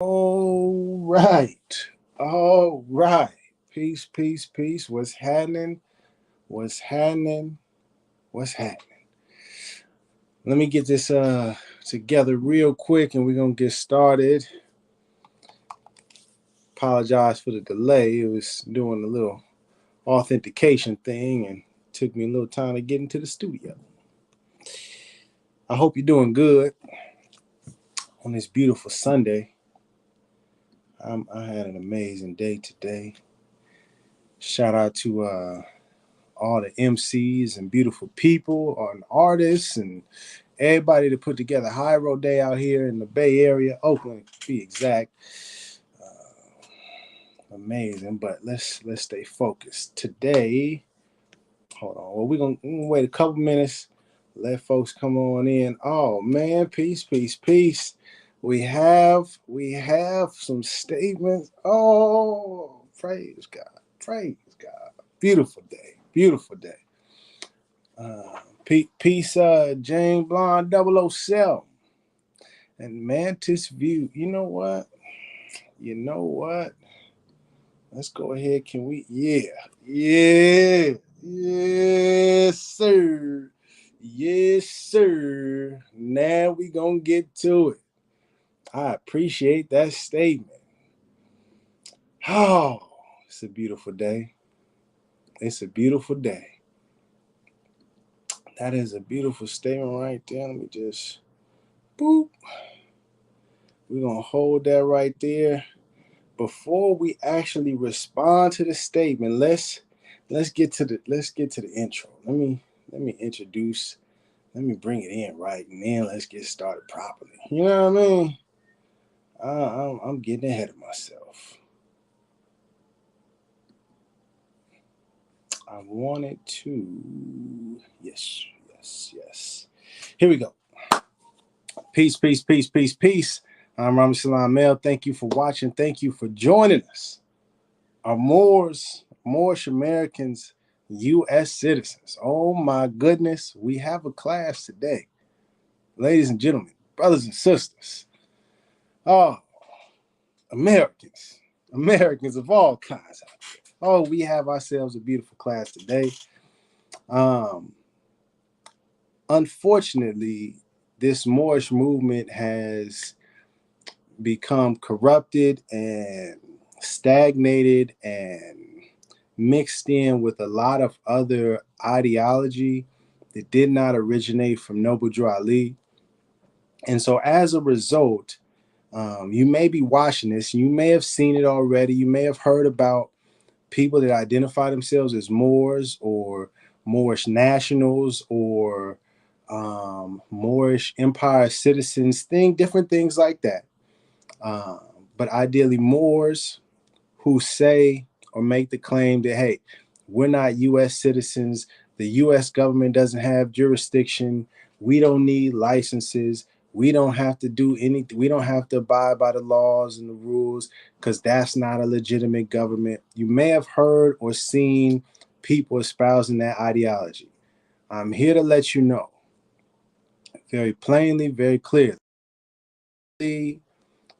All right. All right. Peace, peace, peace. What's happening? What's happening? What's happening? Let me get this together real quick and we're gonna get started. Apologize for the delay. It was doing a little authentication thing and took me a little time to get into the studio. I hope you're doing good on this beautiful Sunday. I had an amazing day today. Shout out to all the MCs and beautiful people and artists and everybody that put together High Road Day out here in the Bay Area, Oakland to be exact. Amazing, but let's stay focused. Today, hold on. Well, we're gonna wait a couple minutes, let folks come on in. Oh man, peace, peace, peace. We have some statements. Oh, praise God, praise God. Beautiful day, beautiful day. Peace, Jane Blonde 007 and Mantis View. You know what? You know what? Let's go ahead. Can we? Yeah, yes, sir, yes, sir. Now we gonna get to it. I appreciate that statement. Oh, it's a beautiful day. It's a beautiful day. That is a beautiful statement right there. Let me just boop. We're gonna hold that right there. Before we actually respond to the statement, let's get to the intro. Let me introduce. Let me bring it in right, and then let's get started properly. You know what I mean? I'm getting ahead of myself. I wanted to. Yes, yes, yes. Here we go. Peace, peace, peace, peace, peace. I'm Rami Salam Mel. Thank you for watching. Thank you for joining us. Our Moorish Americans US citizens. Oh my goodness, we have a class today. Ladies and gentlemen, brothers and sisters. Oh, Americans. Americans of all kinds. Oh, we have ourselves a beautiful class today. Um, Unfortunately, this Moorish movement has become corrupted and stagnated and mixed in with a lot of other ideology that did not originate from Noble Drew Ali. And so as a result, you may be watching this, you may have seen it already, you may have heard about people that identify themselves as Moors or Moorish nationals or Moorish Empire citizens, different things like that. Um, but ideally, Moors who say or make the claim that, hey, we're not U.S. citizens, the U.S. government doesn't have jurisdiction, we don't need licenses, we don't have to do anything, we don't have to abide by the laws and the rules because that's not a legitimate government. You may have heard or seen people espousing that ideology. I'm here to let you know very plainly, very clearly,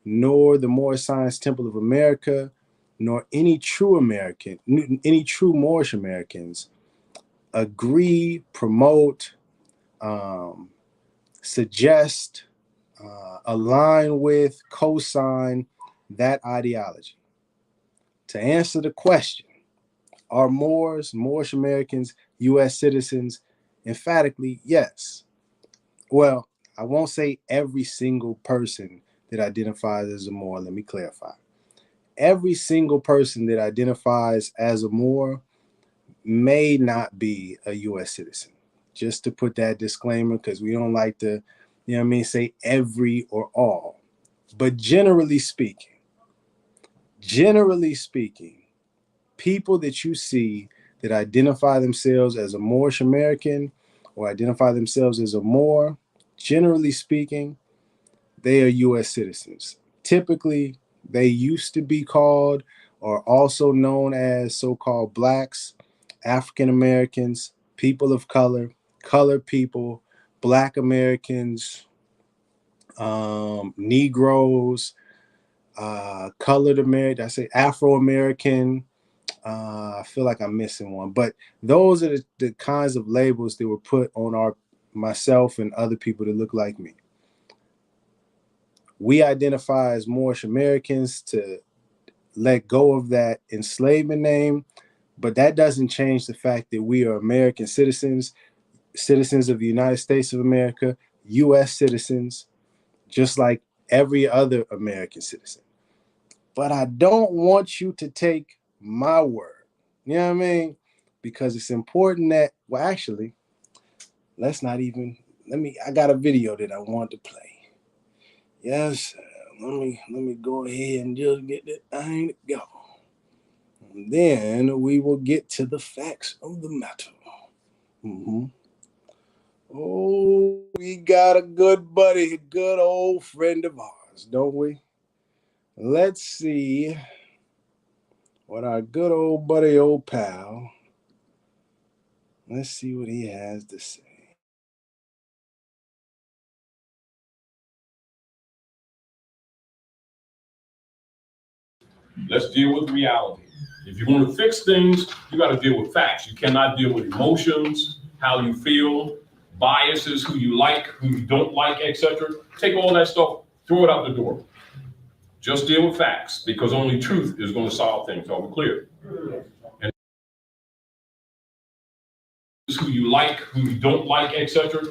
nor the Moorish Science Temple of America, nor any true Moorish Americans agree, promote, um, suggest, align with, co-sign that ideology. To answer the question, are Moorish Americans, U.S. citizens? Emphatically, yes. Well, I won't say every single person that identifies as a Moor. Let me clarify. Every single person that identifies as a Moor may not be a U.S. citizen. Just to put that disclaimer, because we don't like to, say every or all. But generally speaking, people that you see that identify themselves as a Moorish American or identify themselves as a Moor, generally speaking, they are U.S. citizens. Typically, they used to be called or also known as so-called blacks, African Americans, people of color, colored people, Black Americans, Negroes, colored American, I say Afro-American. I feel like I'm missing one, but those are the kinds of labels that were put on myself and other people that look like me. We identify as Moorish Americans to let go of that enslavement name, but that doesn't change the fact that we are American citizens, citizens of the United States of America, US citizens, just like every other American citizen. But I don't want you to take my word. You know what I mean? Because it's important that, well, actually, I got a video that I want to play. Yes, let me go ahead and just get that thing to go. And then we will get to the facts of the matter. Oh, we got a good buddy, a good old friend of ours, don't we? Let's see what our good old buddy, old pal, let's see what he has to say. Let's deal with reality. If you want to fix things, you got to deal with facts. You cannot deal with emotions, how you feel, biases, who you like, who you don't like, etc. Take all that stuff, throw it out the door. Just deal with facts, because only truth is going to solve things. Are we clear? And who you like, who you don't like, etc.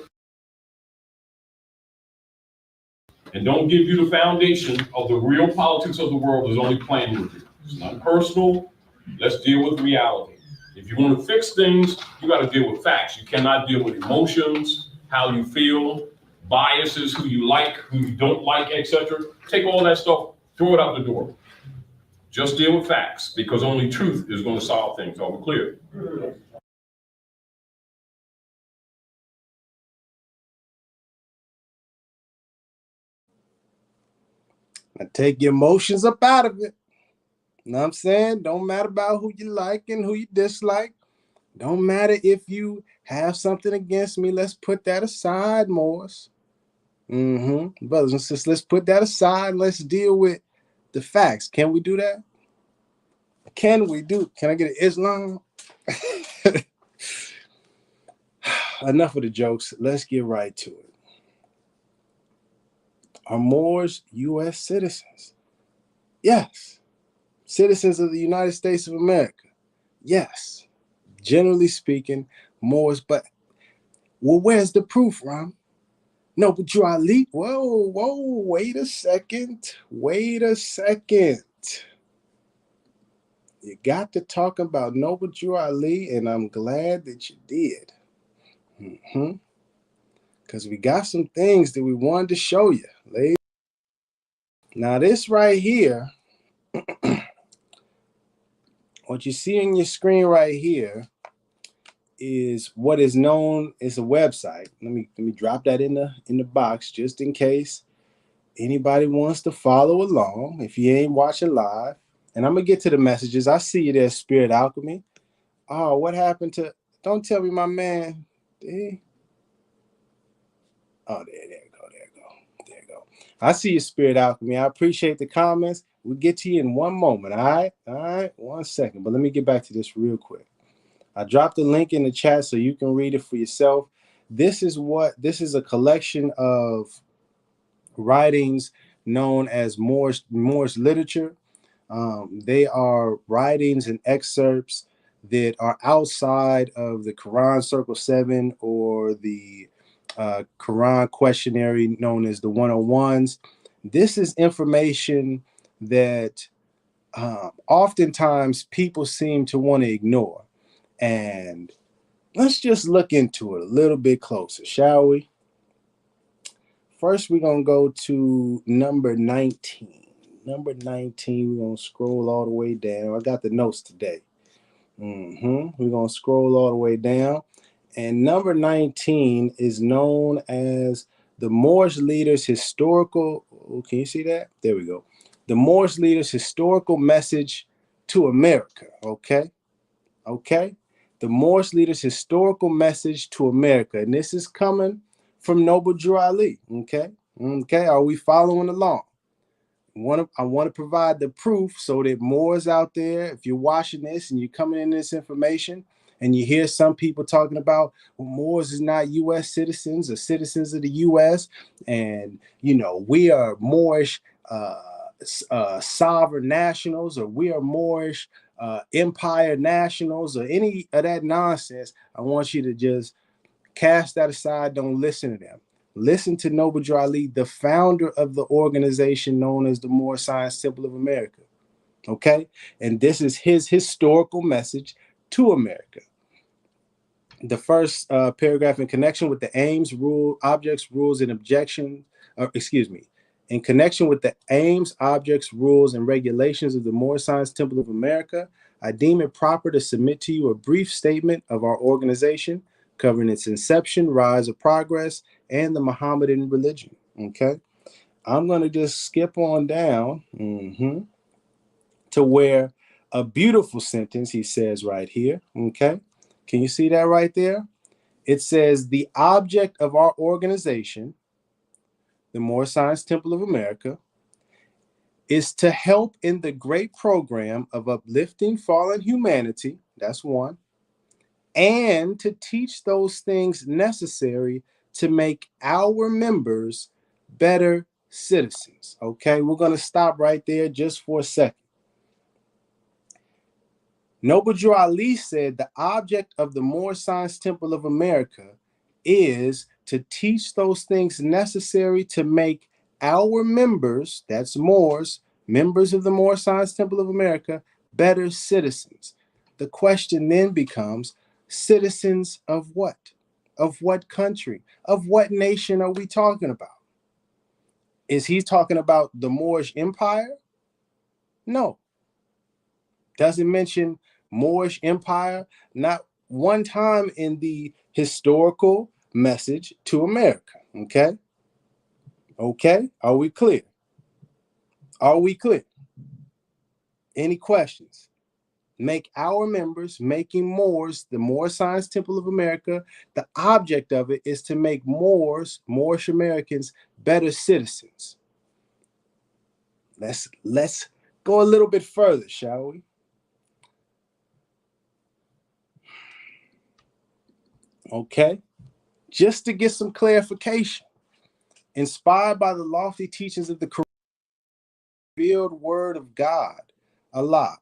And don't give you the foundation of the real politics of the world is only playing with you. It's not personal. Let's deal with reality. If you want to fix things, you got to deal with facts. You cannot deal with emotions, how you feel, biases, who you like, who you don't like, etc. Take all that stuff, throw it out the door. Just deal with facts, because only truth is going to solve things. Are we clear? Now take your emotions up out of it. You know what I'm saying? Don't matter about who you like and who you dislike. Don't matter if you have something against me. Let's put that aside, Moors. Brothers and sisters, let's put that aside. Let's deal with the facts. Can we do that? Can I get an Islam? Enough of the jokes. Let's get right to it. Are Moors US citizens? Yes. Citizens of the United States of America? Yes. Generally speaking, Moors, but well, where's the proof, Ram? No, but you are elite. Whoa, wait a second. You got to talk about Noble Drew Ali, and I'm glad that you did. Because we got some things that we wanted to show you, ladies. Now, this right here, what you see on your screen right here is what is known as a website. Let me drop that in the box just in case anybody wants to follow along. If you ain't watching live, and I'm gonna get to the messages. I see you there, Spirit Alchemy. Oh, what happened to? Don't tell me, my man. Oh, there you go. I see you, Spirit Alchemy. I appreciate the comments. We'll get to you in one moment. All right, 1 second. But let me get back to this real quick. I dropped the link in the chat so you can read it for yourself. This is a collection of writings known as Moorish literature. They are writings and excerpts that are outside of the Quran Circle 7 or the Quran questionnaire known as the 101s. This is information that oftentimes people seem to want to ignore. And let's just look into it a little bit closer, shall we? First, we're going to go to number 19. Number 19, we're going to scroll all the way down. I got the notes today. We're going to scroll all the way down. And number 19 is known as the Moorish Leaders Historical. Oh, can you see that? There we go. The Moorish Leaders Historical Message to America. Okay. The Moorish Leaders Historical Message to America. And this is coming from Noble Drew Ali. Okay. Are we following along? I want to provide the proof so that Moors out there, if you're watching this and you're coming in this information and you hear some people talking about, well, Moors is not U.S. citizens or citizens of the U.S. and, you know, we are Moorish sovereign nationals, or we are Moorish empire nationals, or any of that nonsense, I want you to just cast that aside. Don't listen to them. Listen to Noble Drew Ali, the founder of the organization known as the Moorish Science Temple of America. Okay? And this is his historical message to America. The first paragraph, in connection with the aims, objects, rules, and objections, in connection with the aims, objects, rules, and regulations of the Moorish Science Temple of America, I deem it proper to submit to you a brief statement of our organization covering its inception, rise of progress, and the Mohammedan religion. Okay, I'm going to just skip on down to where a beautiful sentence he says right here. Okay, can you see that right there? It says, the object of our organization, the Moorish Science Temple of America, is to help in the great program of uplifting fallen humanity. That's one. And to teach those things necessary to make our members better citizens. Okay, we're going to stop right there just for a second. Noble Drew Ali said the object of the Moorish Science Temple of America is to teach those things necessary to make our members, that's Moors, members of the Moorish Science Temple of America, better citizens. The question then becomes, citizens of what? Of what country? Of what nation are we talking about? Is he talking about the Moorish Empire? No. Doesn't mention Moorish Empire, not one time in the historical message to America. Okay? Okay? Are we clear? Are we clear? Any questions? Make our members, making Moors, the Moorish Science Temple of America, the object of it is to make Moors, Moorish Americans, better citizens. Let's go a little bit further, shall we? Okay, just to get some clarification. Inspired by the lofty teachings of the revealed word of God, Allah,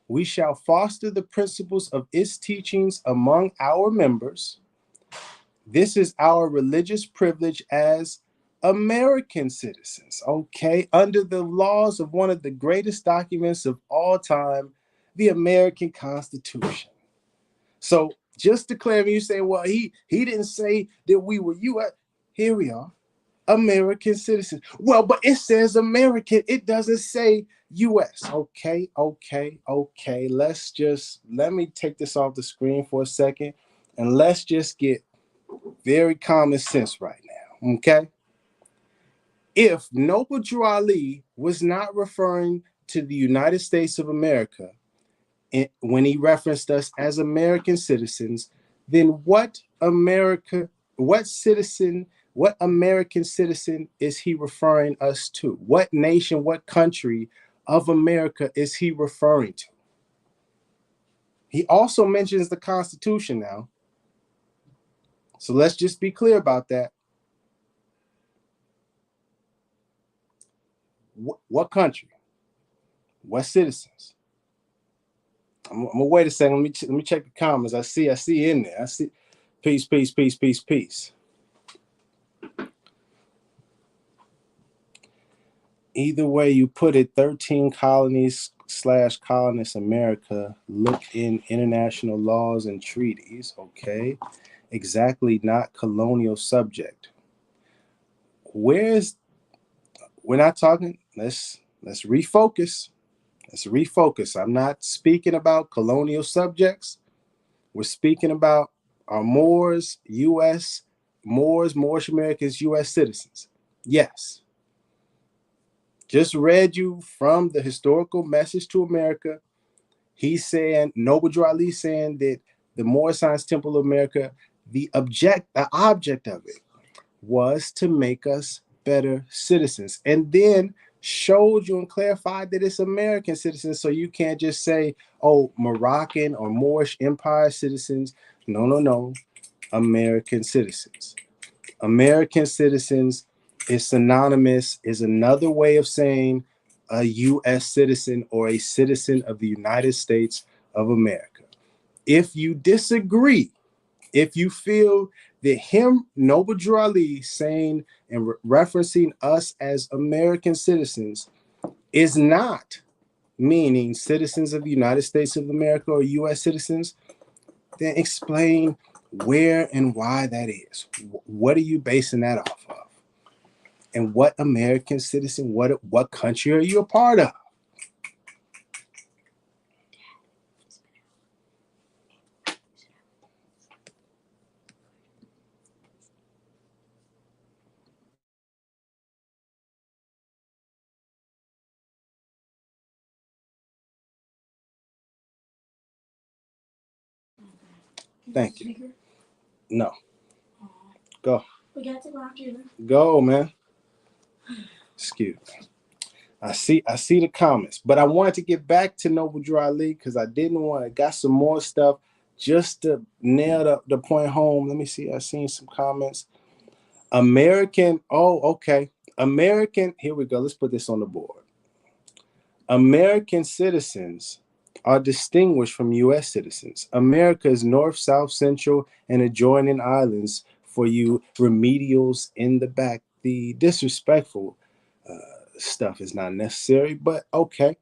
we shall foster the principles of its teachings among our members. This is our religious privilege as American citizens, okay, under the laws of one of the greatest documents of all time, the American Constitution. So just to clarify, you say, well, he didn't say that we were U.S. Here we are, American citizens. Well, but it says American. It doesn't say U.S. Okay. Let me take this off the screen for a second, and let's just get very common sense right now. Okay. If Noble Drew Ali was not referring to the United States of America when he referenced us as American citizens, then what American citizen is he referring us to? What nation, what country of America is he referring to? He also mentions the Constitution now. So let's just be clear about that. What country? What citizens? I'm gonna wait a second. Let me check the comments. I see in there. I see peace. Either way you put it, 13 colonies / colonists America look in international laws and treaties. Okay, exactly, not colonial subject. We're not talking. Let's refocus. Let's refocus. I'm not speaking about colonial subjects. We're speaking about our Moors, U.S. Moors, Moorish Americans, U.S. citizens. Yes. Just read you from the historical message to America. He's saying, Noble Drew Ali saying that the Moorish Science Temple of America, the object of it was to make us better citizens. And then showed you and clarified that it's American citizens. So you can't just say, oh, Moroccan or Moorish Empire citizens. No, no, no. American citizens. American citizens is synonymous, is another way of saying a U.S. citizen or a citizen of the United States of America. If you disagree, if you feel that him, Noble Drew Ali, saying and referencing us as American citizens is not meaning citizens of the United States of America or U.S. citizens, then explain where and why that is. What are you basing that off of? And what American citizen, what country are you a part of? Thank you. No. Go. We got to go after you. Go, man. Excuse me. I see the comments, but I wanted to get back to Noble Drew Ali because I didn't want to. Got some more stuff just to nail the point home. Let me see. I seen some comments. American. Oh, okay. American. Here we go. Let's put this on the board. American citizens are distinguished from U.S. citizens. America's north, south, central, and adjoining islands. For you remedials in the back, the disrespectful stuff is not necessary, but okay.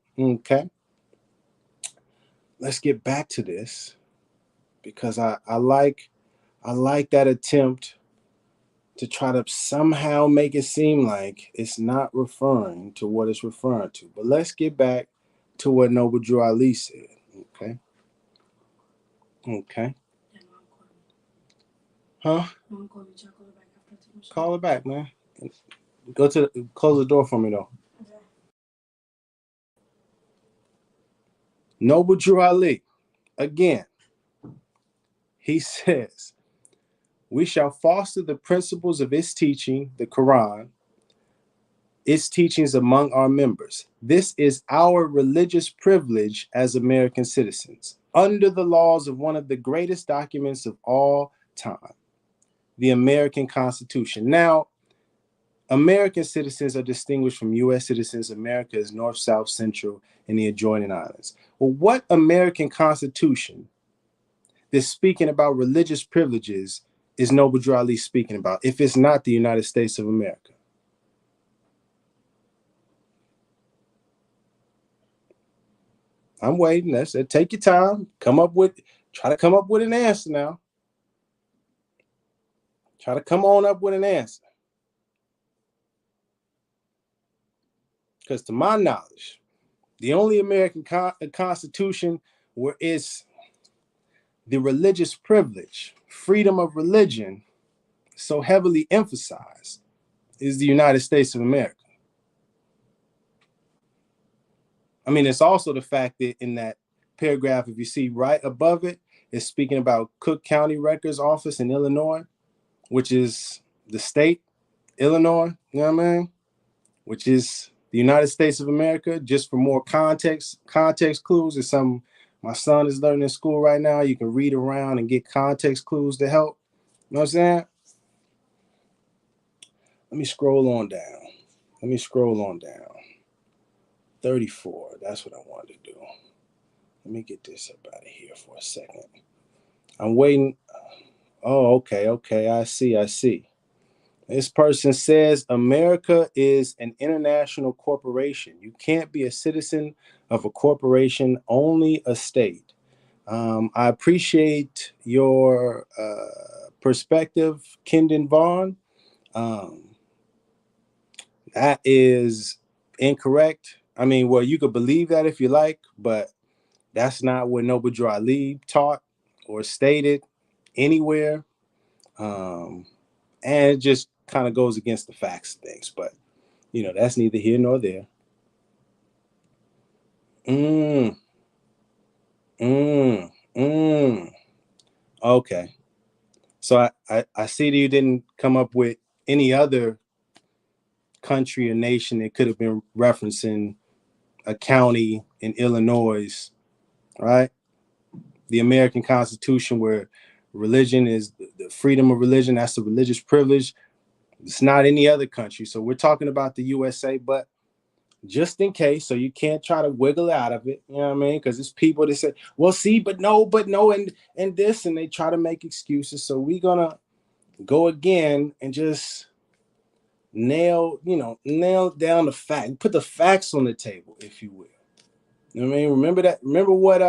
Let's get back to this because I like that attempt to try to somehow make it seem like it's not referring to what it's referring to. But let's get back to what Noble Drew Ali said. Okay. Huh? Call her back, man. Close the door for me though. Okay. Noble Drew Ali, again, he says, we shall foster the principles of its teaching, the Quran, its teachings among our members. This is our religious privilege as American citizens, under the laws of one of the greatest documents of all time, the American Constitution. Now, American citizens are distinguished from U.S. citizens. America is north, south, central, and the adjoining islands. Well, what American Constitution that's speaking about religious privileges is Noble Drew Ali speaking about, if it's not the United States of America? I'm waiting. That's it. Take your time. Try to come up with an answer now. Try to come on up with an answer. Because to my knowledge, the only American Constitution where it's the religious privilege, freedom of religion, so heavily emphasized is the United States of America. I mean, it's also the fact that in that paragraph, if you see right above it, it's speaking about Cook County Records Office in Illinois, which is the state, Illinois, you know what I mean? Which is the United States of America. Just for more context clues, it's something my son is learning in school right now. You can read around and get context clues to help. You know what I'm saying? Let me scroll on down. 34. That's what I wanted to do. Let me get this up out of here for a second. I'm waiting. Oh, okay. I see. This person says America is an international corporation. You can't be a citizen of a corporation, only a state. I appreciate your perspective, Kendon Vaughn. That is incorrect. I mean, well, you could believe that if you like, but that's not what Noble Drew Ali taught or stated anywhere. And it just kind of goes against the facts of things. But, that's neither here nor there. Okay. So I see that you didn't come up with any other country or nation. It could have been referencing a county in Illinois, right? The American Constitution, where religion is the freedom of religion, that's a religious privilege. It's not any other country. So we're talking about the USA, but just in case, so you can't try to wiggle out of it, you know what I mean? Because it's people that say, well, see, but no, and this, and they try to make excuses. So we're gonna go again and just nail down the fact, put the facts on the table, if you will. You know what I mean? Remember that. Remember what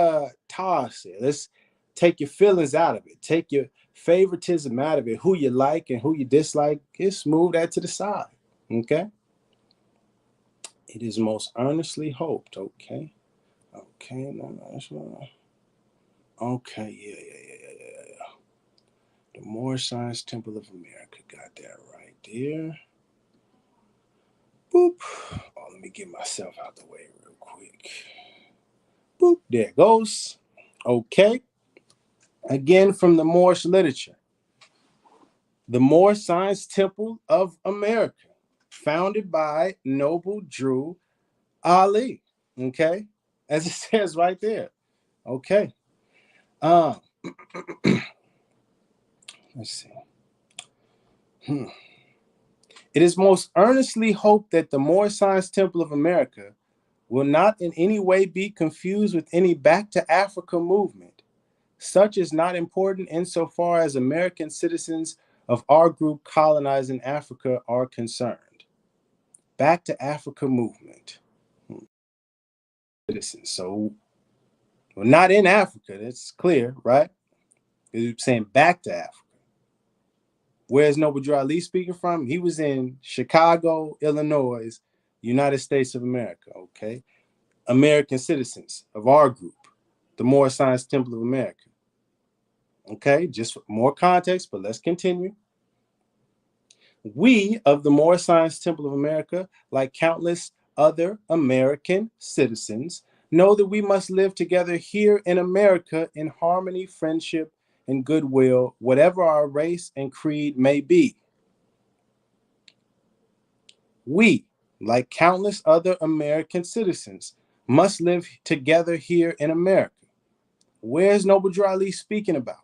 Todd said. Let's take your feelings out of it. Take your favoritism out of it. Who you like and who you dislike. Just move that to the side. Okay. It is most earnestly hoped. Okay. Okay. No, that's right. Okay. Yeah. The Moorish Science Temple of America. Got that right there. Boop. Oh, let me get myself out the way real quick. Boop. There it goes. Okay. Again, from the Moorish literature. The Moorish Science Temple of America, founded by Noble Drew Ali. Okay. As it says right there. Okay. Let's see. It is most earnestly hoped that the Moorish Science Temple of America will not in any way be confused with any Back to Africa movement. Such is not important insofar as American citizens of our group colonizing Africa are concerned. Back to Africa movement. Citizens. So, well, not in Africa, that's clear, right? They're saying back to Africa. Where's Noble Drew Ali speaking from? He was in Chicago, Illinois, United States of America, okay? American citizens of our group, the Moorish Science Temple of America. Okay, just more context, but let's continue. We of the Moorish Science Temple of America, like countless other American citizens, know that we must live together here in America in harmony, friendship, and goodwill, whatever our race and creed may be. We, like countless other American citizens, must live together here in America. Where's Noble Drew Ali speaking about?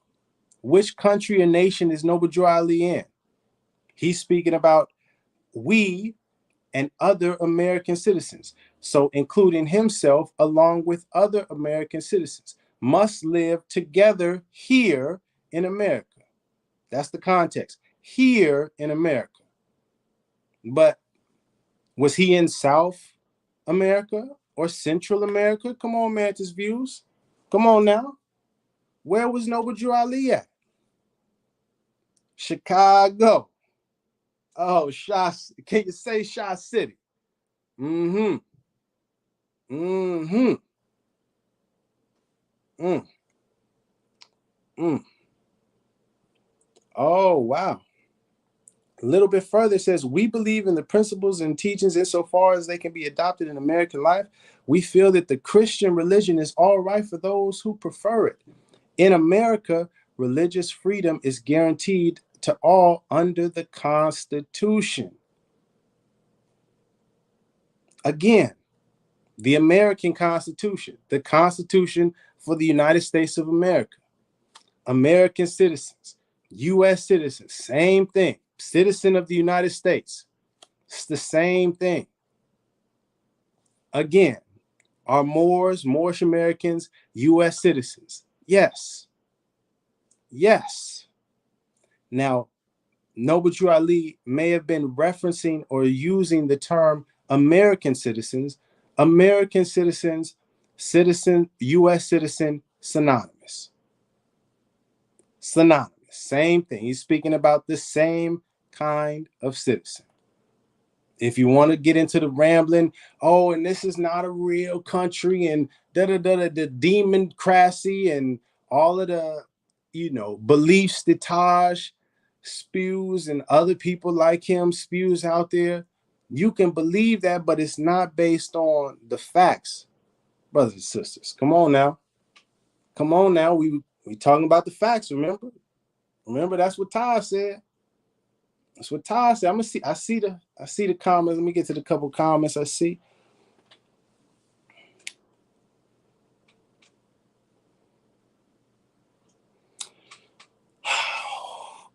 Which country or nation is Noble Drew Ali in? He's speaking about we and other American citizens. So including himself along with other American citizens must live together here in America. That's the context. Here in America. But was he in South America or Central America? Come on, Mantis Views. Come on now. Where was Noble Drew Ali at? Chicago. Oh, can you say Shaw City? Mm-hmm. Mm-hmm. Oh, wow. A little bit further, it says, we believe in the principles and teachings insofar as they can be adopted in American life. We feel that the Christian religion is all right for those who prefer it. In America, religious freedom is guaranteed to all under the Constitution. Again, the American Constitution, the Constitution for the United States of America. American citizens, U.S. citizens, same thing. Citizen of the United States, it's the same thing. Again, are Moors, Moorish Americans, U.S. citizens? Yes. Yes. Now, Noble Drew Ali may have been referencing or using the term American citizens, citizen, U.S. citizen, synonymous. Synonymous, same thing. He's speaking about the same kind of citizen. If you want to get into the rambling, oh, and this is not a real country, and the democracy and all of the, beliefs that Taj spews and other people like him spews out there, you can believe that, but it's not based on the facts, brothers and sisters. Come on now. We talking about the facts, remember? Remember, that's what Taj said. That's what Ty said. I see the comments. Let me get to the couple comments I see.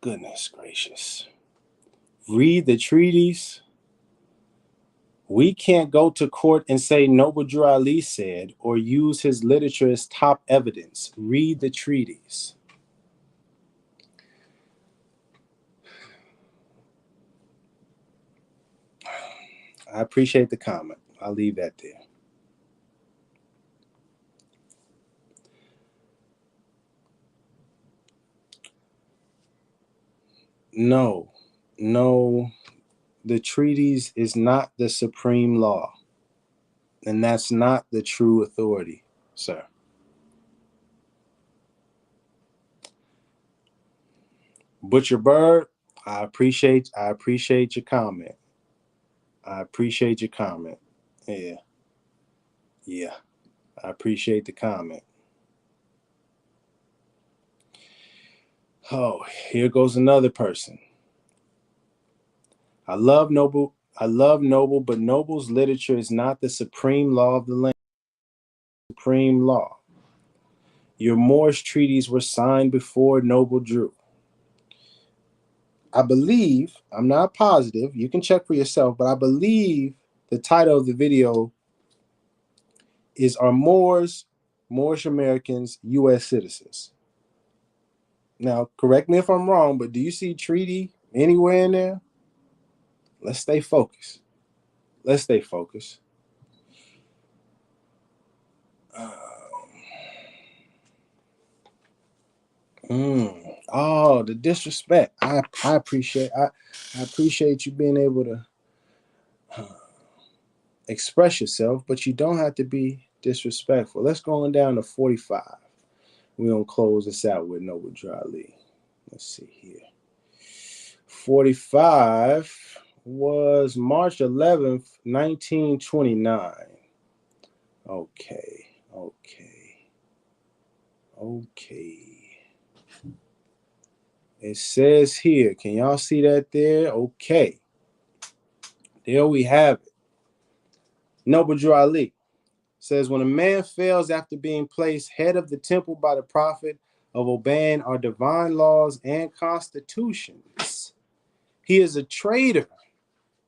Goodness gracious. Read the treaties. We can't go to court and say Noble Drew Ali said or use his literature as top evidence. Read the treaties. I appreciate the comment. I'll leave that there. No, the treaties is not the supreme law. And that's not the true authority, sir. Butcher Bird, I appreciate your comment. I appreciate your comment. Yeah. I appreciate the comment. Oh, here goes another person. I love Noble, but Noble's literature is not the supreme law of the land. Supreme law. Your Moorish treaties were signed before Noble Drew. I believe, I'm not positive, you can check for yourself, but I believe the title of the video is Are Moors, Moorish Americans US citizens? Now, correct me if I'm wrong, but do you see treaty anywhere in there? Let's stay focused. Let's stay focused. Oh, the disrespect. I appreciate you being able to express yourself, but you don't have to be disrespectful. Let's go on down to 45. We're gonna close this out with Noble Drew Ali. Let's see here. 45 was March 11th, 1929. Okay. It says here, can y'all see that there? Okay. There we have it. Noble Drew Ali says, when a man fails after being placed head of the temple by the prophet of obeying our divine laws and constitutions, he is a traitor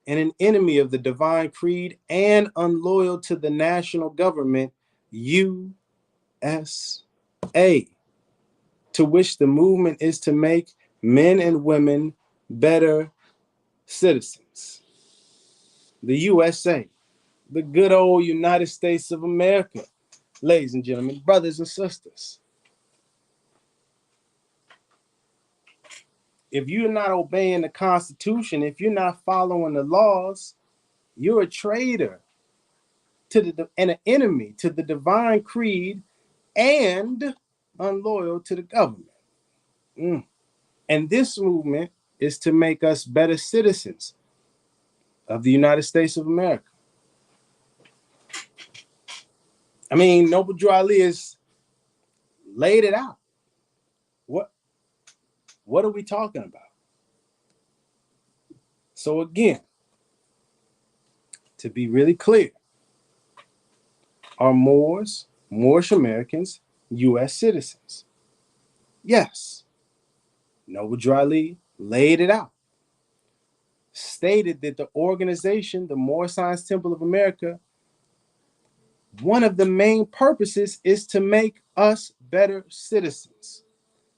and an enemy of the divine creed and unloyal to the national government, USA, to which the movement is to make men and women better citizens. The USA, the good old United States of America, ladies and gentlemen, brothers and sisters. If you're not obeying the Constitution, if you're not following the laws, you're a traitor to and an enemy to the divine creed and unloyal to the government. And this movement is to make us better citizens of the United States of America. I mean, Noble Drew Ali has laid it out. What are we talking about? So again, to be really clear, are Moors, Moorish Americans, US citizens? Yes. Noble Drew Ali laid it out. Stated that the organization, the Moorish Science Temple of America, one of the main purposes is to make us better citizens,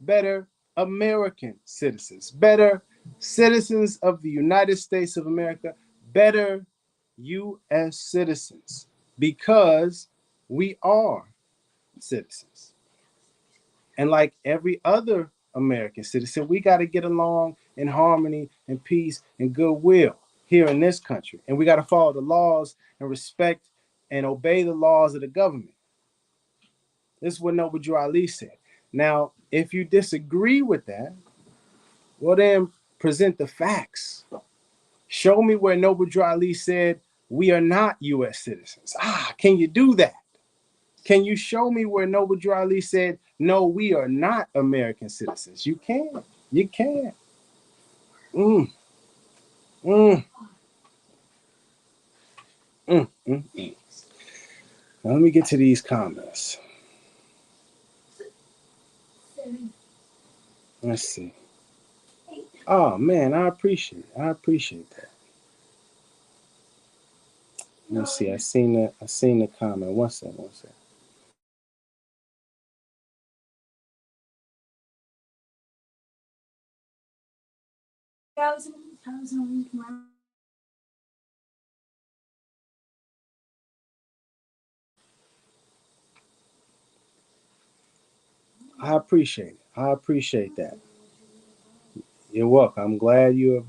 better American citizens, better citizens of the United States of America, better US citizens, because we are citizens. And like every other American citizen, we got to get along in harmony and peace and goodwill here in this country. And we got to follow the laws and respect and obey the laws of the government. This is what Noble Drew Ali said. Now, if you disagree with that, well, then present the facts. Show me where Noble Drew Ali said we are not U.S. citizens. Can you do that? Can you show me where Noble Drew Ali said, no, we are not American citizens? You can. You can. Mm, mm. Now let me get to these comments. Let's see. Oh man, I appreciate that. Let's see. I seen the comment. One second. I appreciate it. I appreciate that. You're welcome. I'm glad you have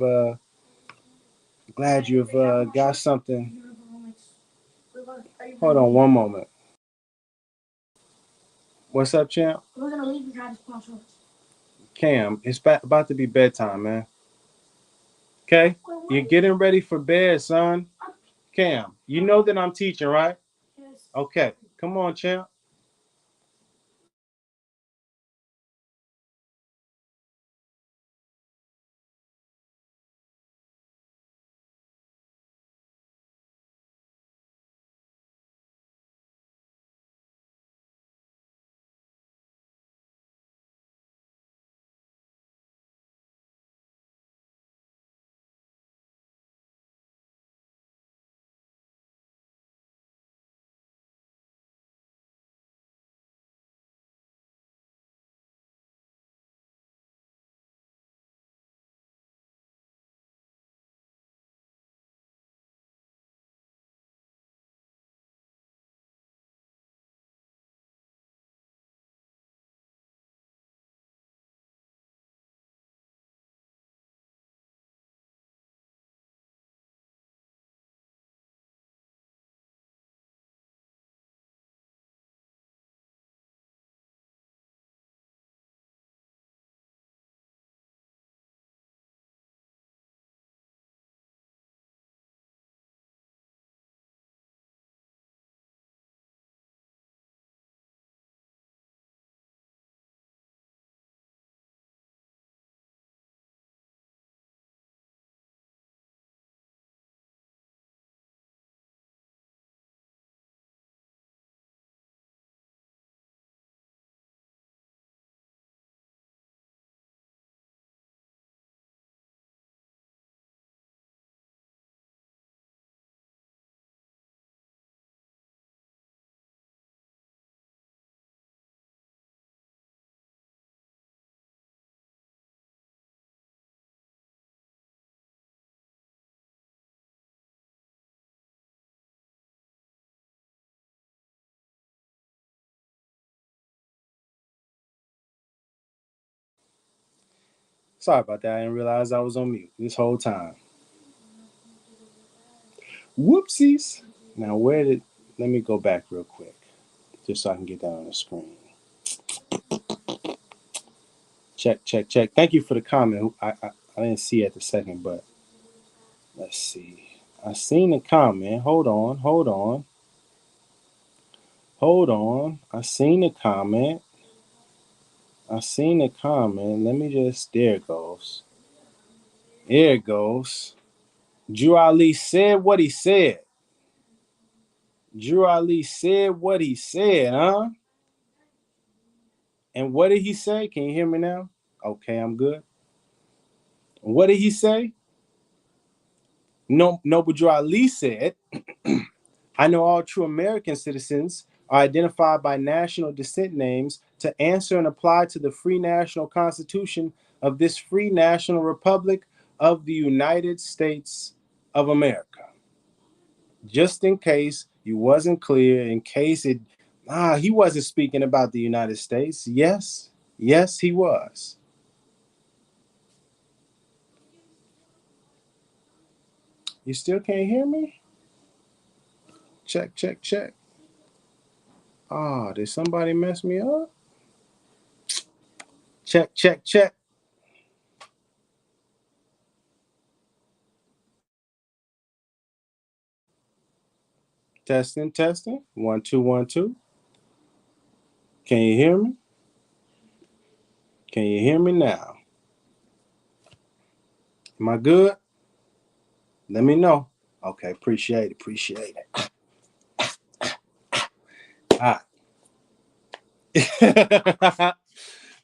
got something. Hold on one moment. What's up, champ? We're gonna leave Cam, it's about to be bedtime, man. Okay? You're getting ready for bed, son. Cam, you know that I'm teaching, right? Okay. Come on, champ. Sorry about that. I didn't realize I was on mute this whole time. Whoopsies. Now, let me go back real quick just so I can get that on the screen. Check, check, check. Thank you for the comment. I didn't see it at the second, but let's see. I seen the comment. Hold on. I seen the comment. Let me just, there it goes. There it goes. Drew Ali said what he said. Drew Ali said what he said, huh? And what did he say? Can you hear me now? Okay, I'm good. What did he say? No, but Drew Ali said, I know all true American citizens are identified by national descent names to answer and apply to the free national constitution of this free national republic of the United States of America. Just in case you wasn't clear, in case he wasn't speaking about the United States. Yes, he was. You still can't hear me? Check, check, check. Did somebody mess me up? Check, check, check. Testing, testing. 1 2 1 2. Can you hear me? Can you hear me now? Am I good? Let me know. Okay, appreciate it. All right.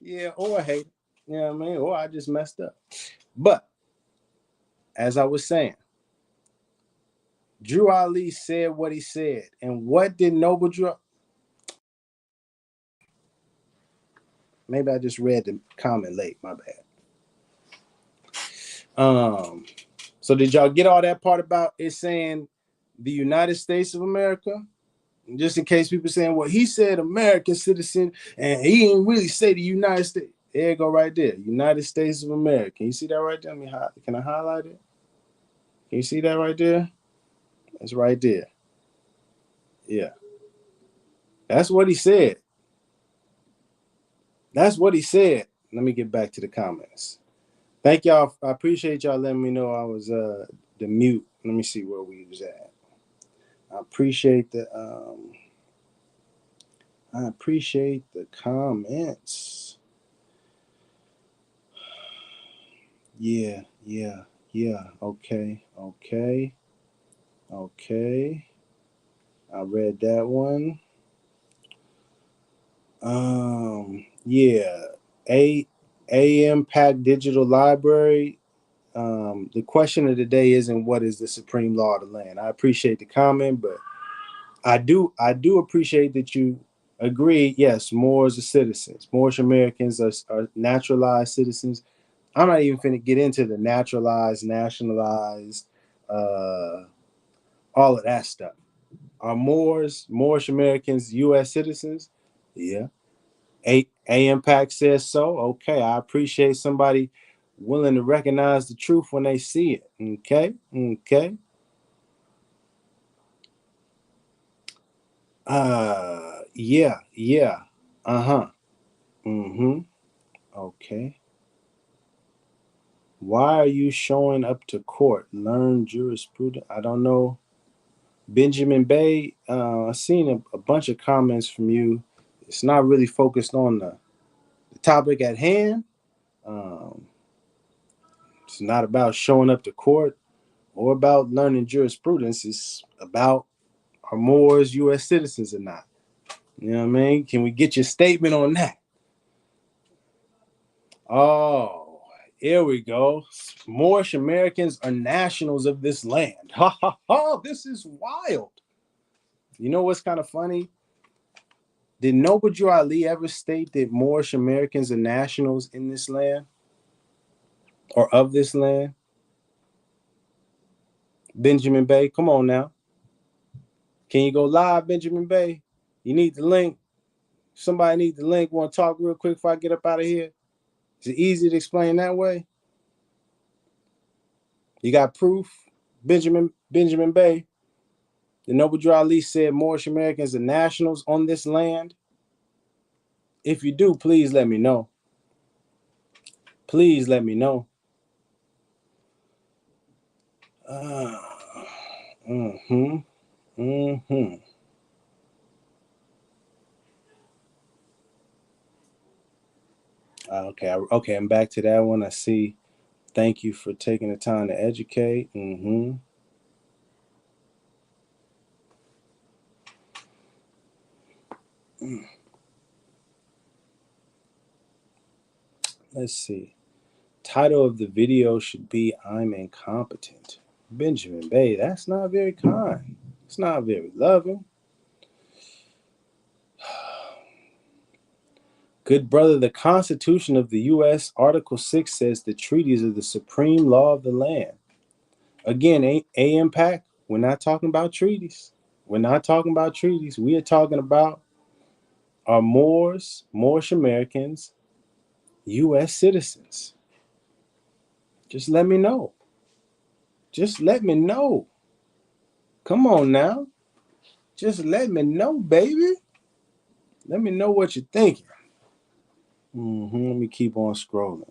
Yeah, or I hate it. You know what I mean? Or I just messed up. But as I was saying, Drew Ali said what he said. And what did Noble Drew? Maybe I just read the comment late. My bad. So did y'all get all that part about it saying the United States of America? Just in case people saying, well, he said American citizen and he didn't really say the United States. There you go right there. United States of America. Can you see that right there? Can I highlight it? Can you see that right there? That's right there. Yeah. That's what he said. That's what he said. Let me get back to the comments. Thank y'all. I appreciate y'all letting me know I was the mute. Let me see where we was at. I appreciate the comments. Yeah, yeah, yeah. Okay, okay, okay. I read that one. Yeah. A Impact Digital Library. The question of the day isn't what is the supreme law of the land. I appreciate the comment, but I do appreciate that you agree. Yes, Moors are citizens. Moorish Americans are naturalized citizens. I'm not even finna get into the naturalized, nationalized, uh, all of that stuff. Are Moorish Americans U.S. citizens? Yeah. A Impact says so. Okay, I appreciate somebody willing to recognize the truth when they see it. Okay, okay. Yeah, yeah. Uh-huh. Mm-hmm. Okay. Why are you showing up to court? Learn jurisprudence. I don't know. Benjamin Bay, I've seen a bunch of comments from you. It's not really focused on the topic at hand. Um, it's not about showing up to court or about learning jurisprudence. It's about are Moors U.S. citizens or not. You know what I mean? Can we get your statement on that? Oh, here we go. Moorish Americans are nationals of this land. Ha ha ha! This is wild. You know what's kind of funny? Did Noble Drew Ali ever state that Moorish Americans are nationals in this land or of this land? Benjamin Bay, come on now. Can you go live, Benjamin Bay? You need the link. Somebody need the link. Want to talk real quick before I get up out of here? Is it easy to explain that way? You got proof, Benjamin Bay. The Noble Drew Ali said Moorish Americans are nationals on this land. If you do, please let me know. Please let me know. Uh, mm-hmm. Mm-hmm. Okay, I'm back to that one. I see. Thank you for taking the time to educate. Mm-hmm. Let's see. Title of the video should be I'm incompetent. Benjamin Bay, that's not very kind. It's not very loving. Good brother, the Constitution of the U.S., Article 6 says the treaties are the supreme law of the land. Again, A Impact, we're not talking about treaties. We're not talking about treaties. We are talking about our Moorish Americans, U.S. citizens. Just let me know. Just let me know. Come on now. Just let me know, baby. Let me know what you're thinking. Let me keep on scrolling.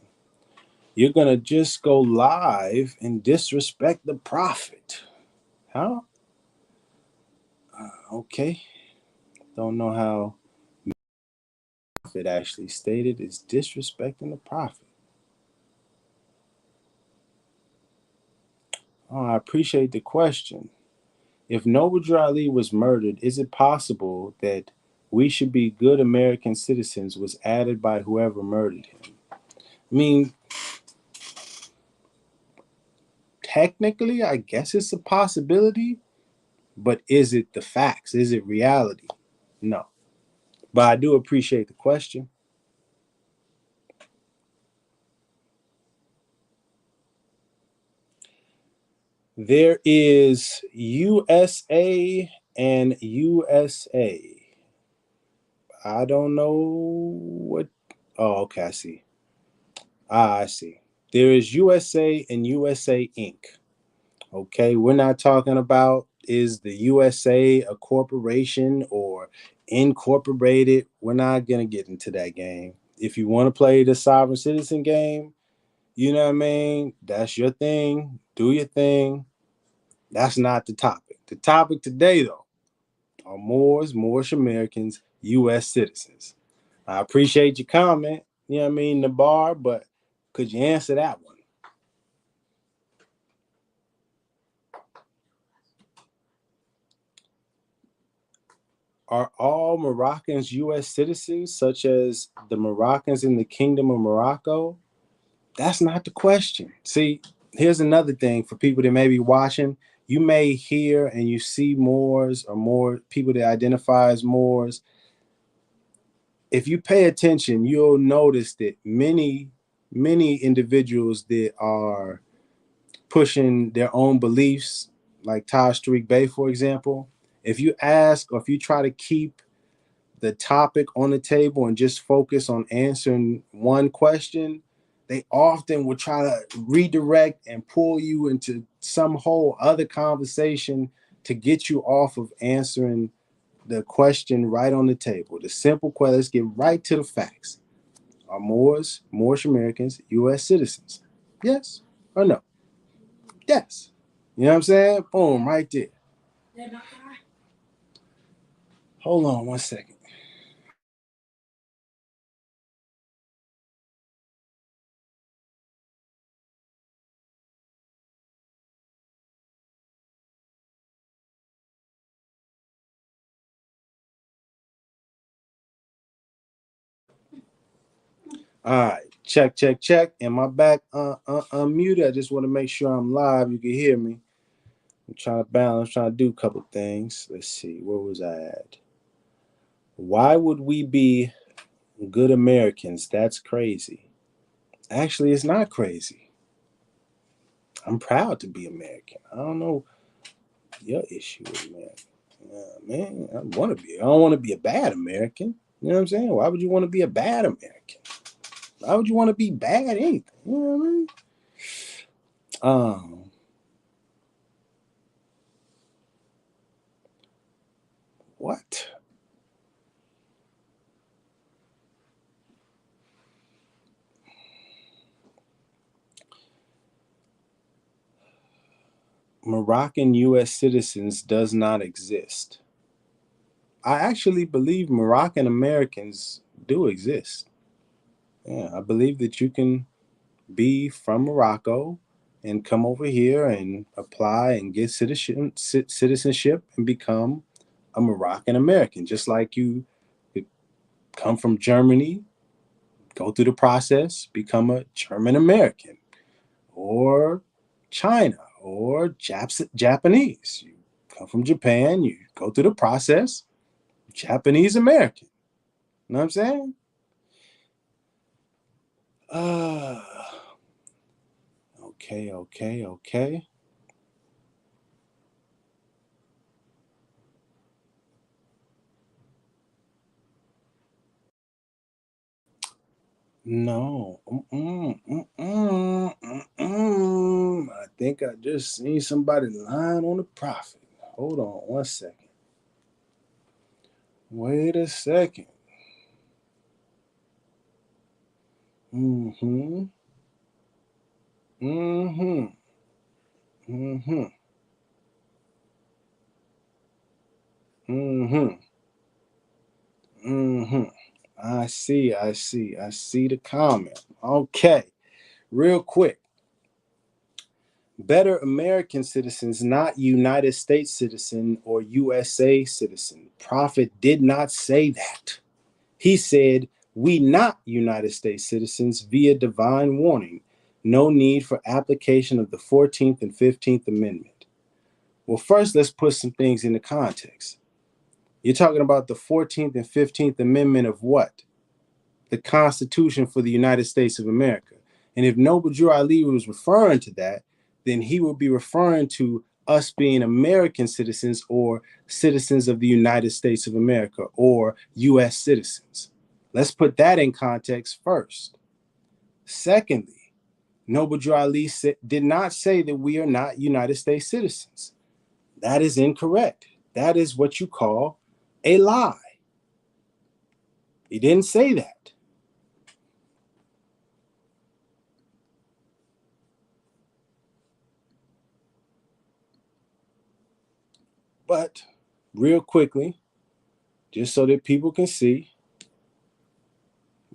You're going to just go live and disrespect the prophet. How? Okay. Don't know how it actually stated is disrespecting the prophet. Oh, I appreciate the question. If Noble Ali was murdered, is it possible that we should be good American citizens was added by whoever murdered him? I mean, technically, I guess it's a possibility, but is it the facts? Is it reality? No. But I do appreciate the question. There is USA and USA. I don't know what. Oh, okay, I see. I see. There is USA and USA Inc. Okay, we're not talking about is the USA a corporation or incorporated. We're not gonna get into that game. If you want to play the sovereign citizen game, you know what I mean? That's your thing. Do your thing. That's not the topic. The topic today, though, are Moors, Moorish Americans, US citizens. I appreciate your comment, you know what I mean, Nabar, but could you answer that one? Are all Moroccans US citizens, such as the Moroccans in the Kingdom of Morocco? That's not the question. See, here's another thing for people that may be watching. You may hear and you see Moors or more people that identify as Moors. If you pay attention, you'll notice that many individuals that are pushing their own beliefs, like Taj Tariq Bey, for example, if you ask or if you try to keep the topic on the table and just focus on answering one question, they often will try to redirect and pull you into some whole other conversation to get you off of answering the question right on the table. The simple question, let's get right to the facts. Are Moors, Moorish Americans, US citizens? Yes or no? Yes. You know what I'm saying? Boom, right there. Hold on one second. All right, check, check, check. Am I back unmuted? I just want to make sure I'm live. You can hear me. I'm trying to balance, trying to do a couple things. Let's see, where was I at? Why would we be good Americans? That's crazy. Actually, it's not crazy. I'm proud to be American. I don't know your issue with American. Man, I want to be. I don't want to be a bad American. You know what I'm saying? Why would you want to be a bad American? Why would you want to be bad anything? You know what I mean? Um, what? Moroccan US citizens does not exist. I actually believe Moroccan Americans do exist. Yeah, I believe that you can be from Morocco and come over here and apply and get citizenship and become a Moroccan American, just like you could come from Germany, go through the process, become a German American, or China, or Japanese. You come from Japan, you go through the process, Japanese American. You know what I'm saying? Uh, okay. No. I think I just seen somebody lying on the prophet. Hold on one second. Wait a second. Mm-hmm. Mm-hmm. Mm-hmm. Mm-hmm. Mm-hmm. I see the comment. Okay. Real quick. Better American citizens, not United States citizen or USA citizen. Prophet did not say that. He said, we not United States citizens via divine warning. No need for application of the 14th and 15th Amendment. Well, first, let's put some things into context. You're talking about the 14th and 15th Amendment of what? The Constitution for the United States of America. And if Noble Drew Ali was referring to that, then he would be referring to us being American citizens or citizens of the United States of America or US citizens. Let's put that in context first. Secondly, Noble Drew Ali did not say that we are not United States citizens. That is incorrect. That is what you call a lie. He didn't say that. But real quickly, just so that people can see,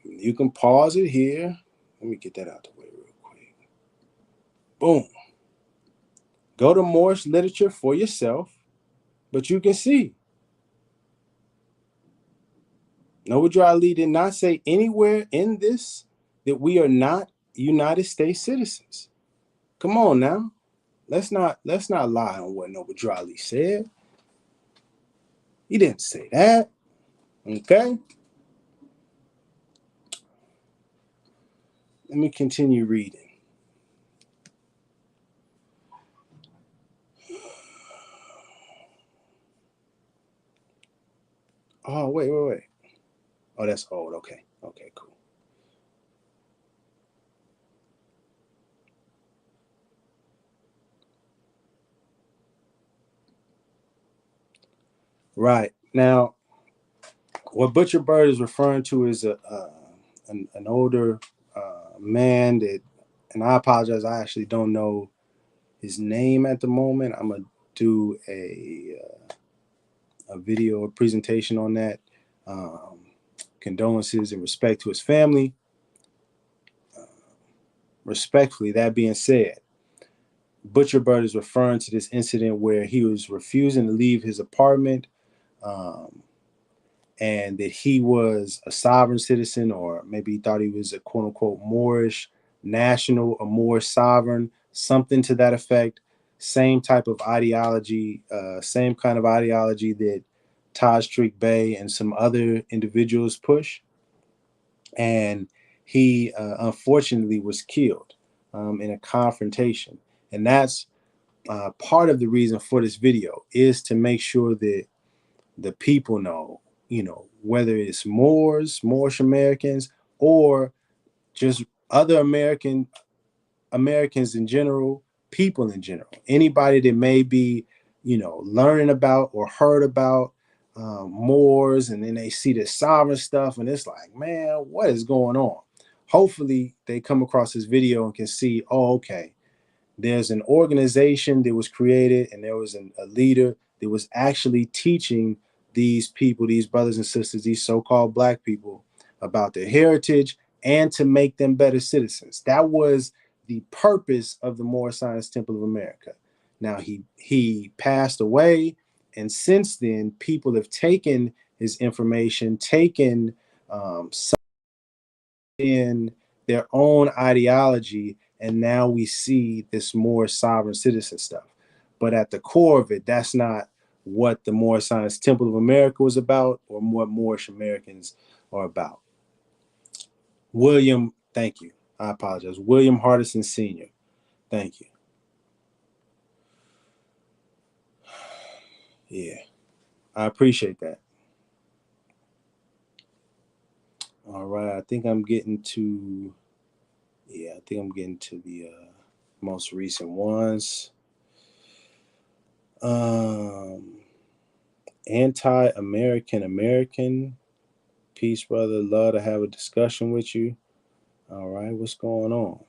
you can pause it here. Let me get that out the way real quick. Boom. Go to Moorish literature for yourself, but you can see. Noble Drew Ali did not say anywhere in this that we are not United States citizens. Come on now. Let's not lie on what Noble Drew Ali said. He didn't say that. Okay. Let me continue reading. Oh, wait. Oh, that's old. Okay, cool. Right. Now, what Butcher Bird is referring to is an older man that, and I apologize, I actually don't know his name at the moment. I'm going to do a video, a presentation on that. Condolences and respect to his family. Respectfully, that being said, Butcher Bird is referring to this incident where he was refusing to leave his apartment, and that he was a sovereign citizen, or maybe he thought he was a quote unquote Moorish national, a Moorish sovereign, something to that effect. Same type of ideology, same kind of ideology that Taj Tariq Bey and some other individuals push. And he unfortunately was killed in a confrontation. And that's part of the reason for this video, is to make sure that the people know, whether it's Moorish Americans, or just other Americans in general, people in general, anybody that may be, learning about or heard about Moors, and then they see the sovereign stuff, and it's like, man, what is going on? Hopefully they come across this video and can see, oh, okay, there's an organization that was created, and there was a leader that was actually teaching these people, these brothers and sisters, these so-called Black people, about their heritage and to make them better citizens. That was the purpose of the Moorish Science Temple of America. Now he passed away, and since then, people have taken his information, taken in their own ideology, and now we see this more sovereign citizen stuff. But at the core of it, that's not what the Moorish Science Temple of America was about, or what Moorish Americans are about. William, thank you. I apologize. William Hardison Sr. Thank you. Yeah, I appreciate that. All right, I think I'm getting to the most recent ones. Anti-American. Peace, brother. Love to have a discussion with you. All right, what's going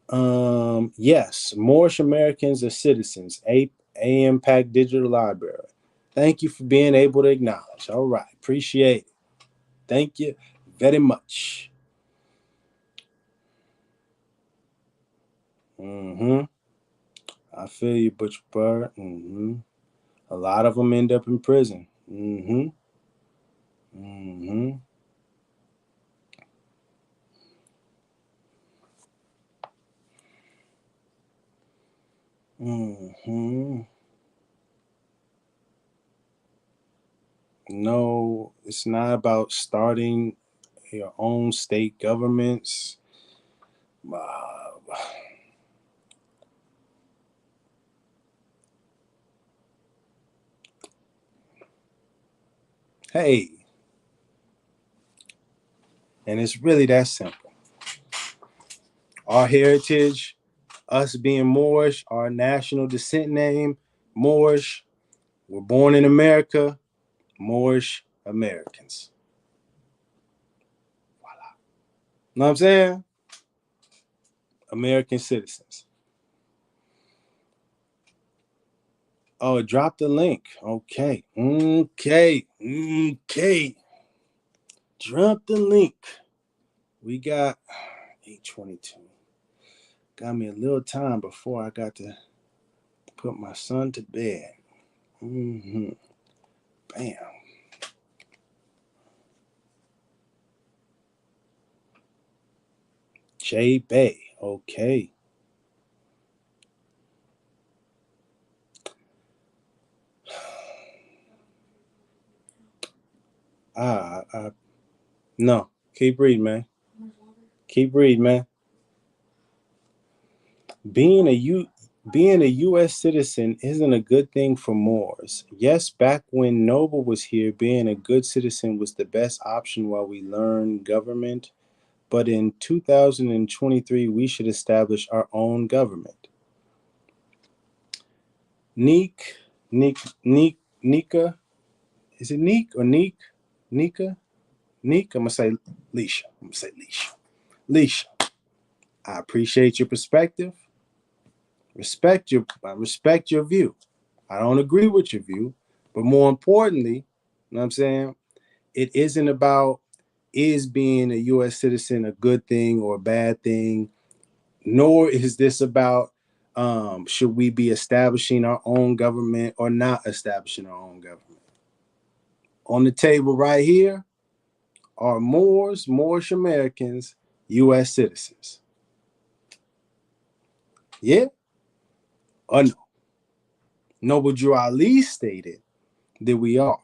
on? Yes, Moorish Americans are citizens. AM Pack Digital Library. Thank you for being able to acknowledge. All right, appreciate it. Thank you very much. Mm-hmm. I feel you, Butcher Bird. Mm-hmm. A lot of them end up in prison. Mm-hmm. Mm-hmm. Mm-hmm. No, it's not about starting your own state governments. Uh, hey, and it's really that simple. Our heritage, us being Moorish, our national descent name, Moorish. We're born in America, Moorish Americans. Know what I'm saying? American citizens. Oh, drop the link. Okay. Okay. Okay. Drop the link. We got 8:22. Got me a little time before I got to put my son to bed. Mm-hmm. Bam. J Bay. Okay. No. Keep reading, man. Keep reading, man. Being a U.S. citizen isn't a good thing for Moors. Yes, back when Noble was here, being a good citizen was the best option while we learn government. But in 2023, we should establish our own government. Nika, is it Neek or Neek? Nika? Neek? I'm going to say Leisha. Leisha, I appreciate your perspective. I respect your view. I don't agree with your view, but more importantly, you know what I'm saying? It isn't about is being a US citizen a good thing or a bad thing, nor is this about should we be establishing our own government or not establishing our own government. On the table right here are Moorish Americans, US citizens. Yeah or no? Noble Drew Ali stated that we are.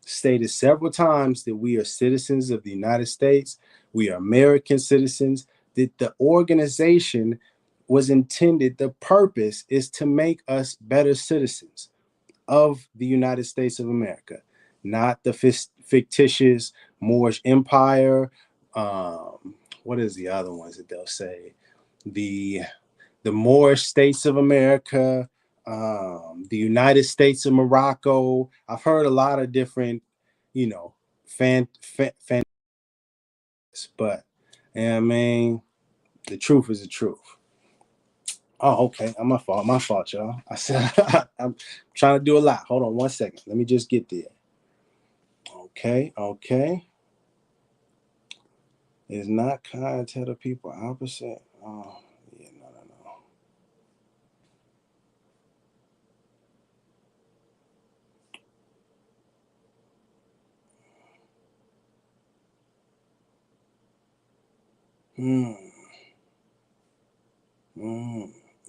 Stated several times that we are citizens of the United States. We are American citizens. That the organization was intended, the purpose is to make us better citizens of the United States of America, not the fictitious Moorish Empire. What is the other ones that they'll say? The Moorish States of America, the United States of Morocco. I've heard a lot of different, you know, fan, but yeah, I mean, the truth is the truth. Oh, okay. My fault, y'all. I said I'm trying to do a lot. Hold on 1 second. Let me just get there. Okay. It's not kind to tell the people opposite. Oh, yeah, no.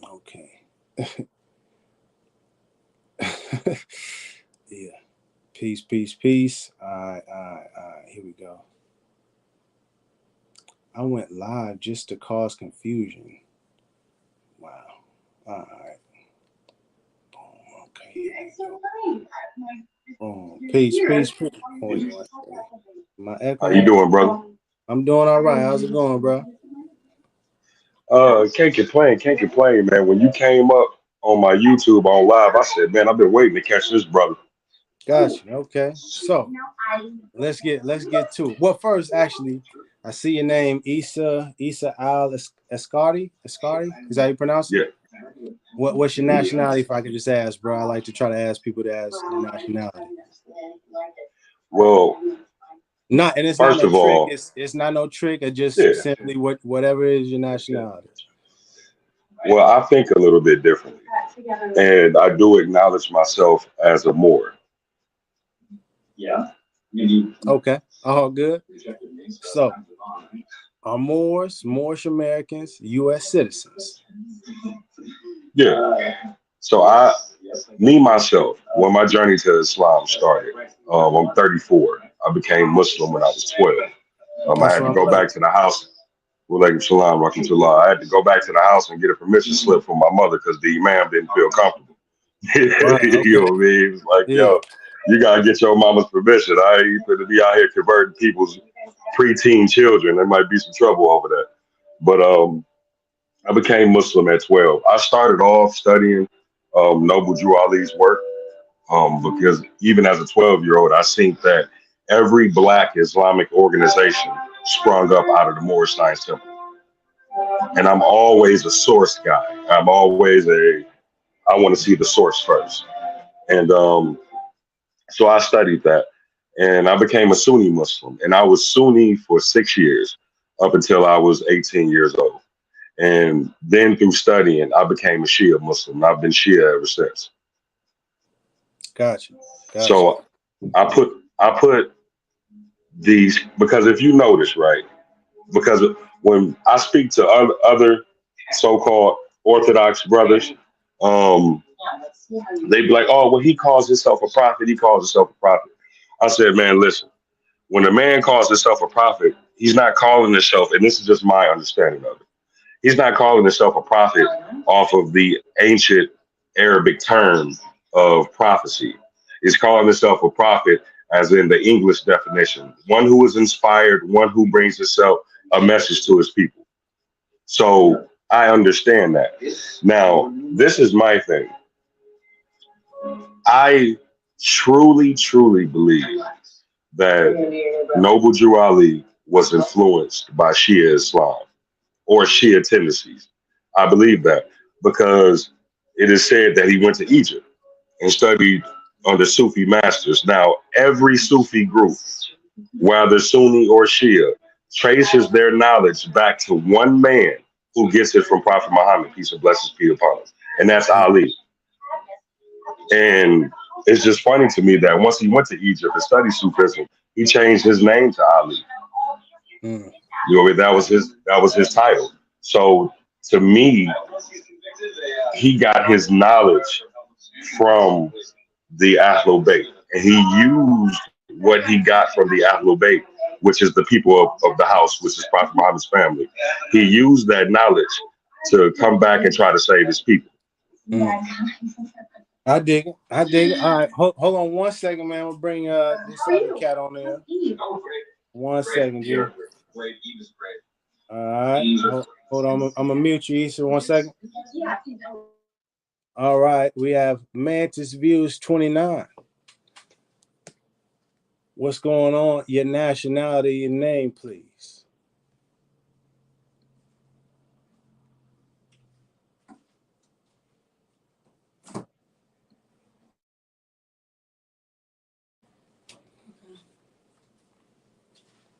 Okay. Yeah. Peace. All right. Here we go. I went live just to cause confusion. Wow. All right. Boom. Okay. Boom. Peace. Hold on. My How echo. you doing, brother? I'm doing all right. How's it going, bro? Can't complain, man. When you came up on my YouTube on live, I said, man, I've been waiting to catch this brother. Gotcha. Okay. So let's get to it. Well, first, actually, I see your name, Issa Al Escari. Escari? Is that how you pronounce it? Yeah. What's your nationality? If I could just ask, bro. I like to try to ask people to ask their nationality. Well, Not, and it's not first no of trick. all, It's not no trick. It's just yeah. simply whatever is your nationality. Well, I think a little bit differently, and I do acknowledge myself as a Moor. Okay, all good. So, are Moorish Americans US citizens? Yeah. So me myself, when my journey to Islam started, I'm 34. I became Muslim when I was 12. I had to Assalamu go back alaikum. to the house. Walaikum salam, rahmatullah. I had to go back to the house and get a permission slip from my mother because the imam didn't feel comfortable. Right. You Okay. know what I mean? It's like, Yeah. yo, you gotta get your mama's permission. I ain't gonna be out here converting people's preteen children. There might be some trouble over that. But I became Muslim at 12. I started off studying Noble Drew Ali's work because even as a 12-year-old, I seen that every black Islamic organization sprung up out of the Moorish Science Temple. And I'm always a source guy. I'm always I want to see the source first. And so I studied that and I became a Sunni Muslim. And I was Sunni for 6 years up until I was 18 years old. And then through studying, I became a Shia Muslim. I've been Shia ever since. Gotcha. Gotcha. So I put these because if you notice, right, because when I speak to other so-called Orthodox brothers, um, they be like, "Oh, well, he calls himself a prophet. He calls himself a prophet." I said, "Man, listen. When a man calls himself a prophet, he's not calling himself, and this is just my understanding of it. He's not calling himself a prophet off of the ancient Arabic term of prophecy. He's calling himself a prophet as in the English definition, one who is inspired, one who brings himself a message to his people. So I understand that. Now, this is my thing. I truly believe that Noble Drew Ali was influenced by Shia Islam or Shia tendencies. I believe that because it is said that he went to Egypt and studied under Sufi masters. Now, every Sufi group, whether Sunni or Shia, traces their knowledge back to one man who gets it from Prophet Muhammad, peace and blessings be upon him, and that's Ali. And it's just funny to me that once he went to Egypt and studied Sufism, he changed his name to Ali. Mm. You know, that was his title. So to me, he got his knowledge from the Ahlul Bayt, and he used what he got from the Ahlul Bayt, which is the people of the house, which is Prophet Muhammad's family. He used that knowledge to come back and try to save his people. Mm. I dig it. I dig it. All right. Hold on 1 second, man. We'll bring this other cat on there. 1 second, G. All right. Hold on. I'm gonna mute you, Issa. 1 second. All right. We have Mantis Views 29. What's going on? Your nationality, your name, please.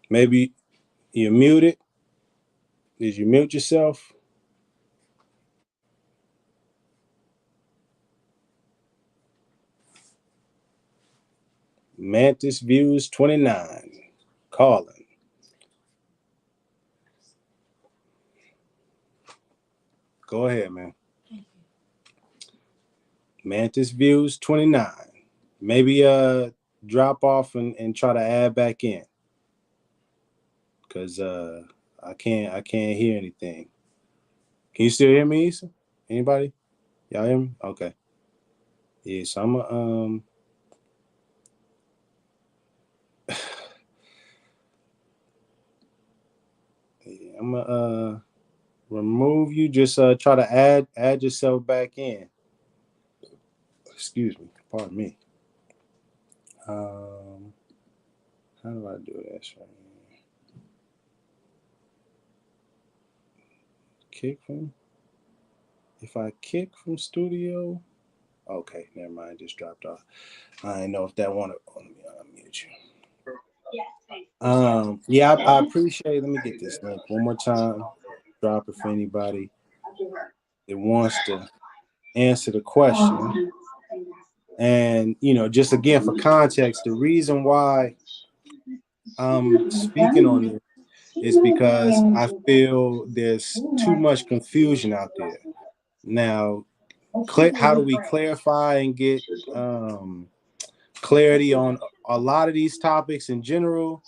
Maybe you're muted. Did you mute yourself? Mantis Views 29. Calling. Go ahead, man. Mantis Views 29. Maybe drop off and try to add back in. Cause I can't hear anything. Can you still hear me, Issa? Anybody? Y'all hear me? Okay. Yeah, so I'm gonna remove you. Just try to add yourself back in. Excuse me. Pardon me. How do I do this? Kick from? If I kick from studio, okay, never mind. Just dropped off. I didn't know if that wanted. Let me unmute you. Yeah, I appreciate it. Let me get this link one more time. Drop it for anybody. it wants to answer the question. And, just again, for context, the reason why I'm speaking on this is because I feel there's too much confusion out there. Now, how do we clarify and get clarity on a lot of these topics in general?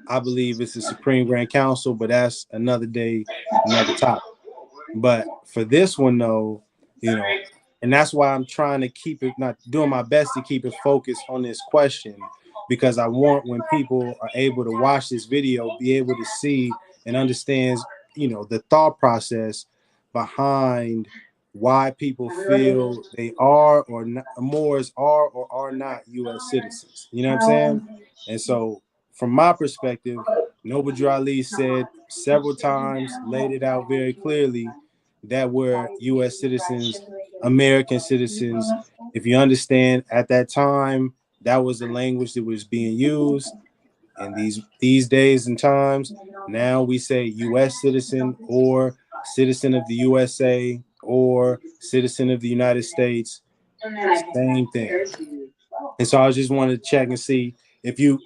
I believe it's the Supreme Grand Council, but that's another day, another topic. But for this one, though, and that's why I'm trying to keep it, not doing my best to keep it focused on this question, because I want, when people are able to watch this video, be able to see and understand, the thought process behind why people feel they are or not, Moors are or are not U.S. citizens. You know what I'm saying? And so, from my perspective, Noble Ali said several times, laid it out very clearly, that we're U.S. citizens, American citizens. If you understand, at that time, that was the language that was being used. And these days and times, now we say U.S. citizen or citizen of the USA or citizen of the United States, same thing. And so I just wanted to check and see if you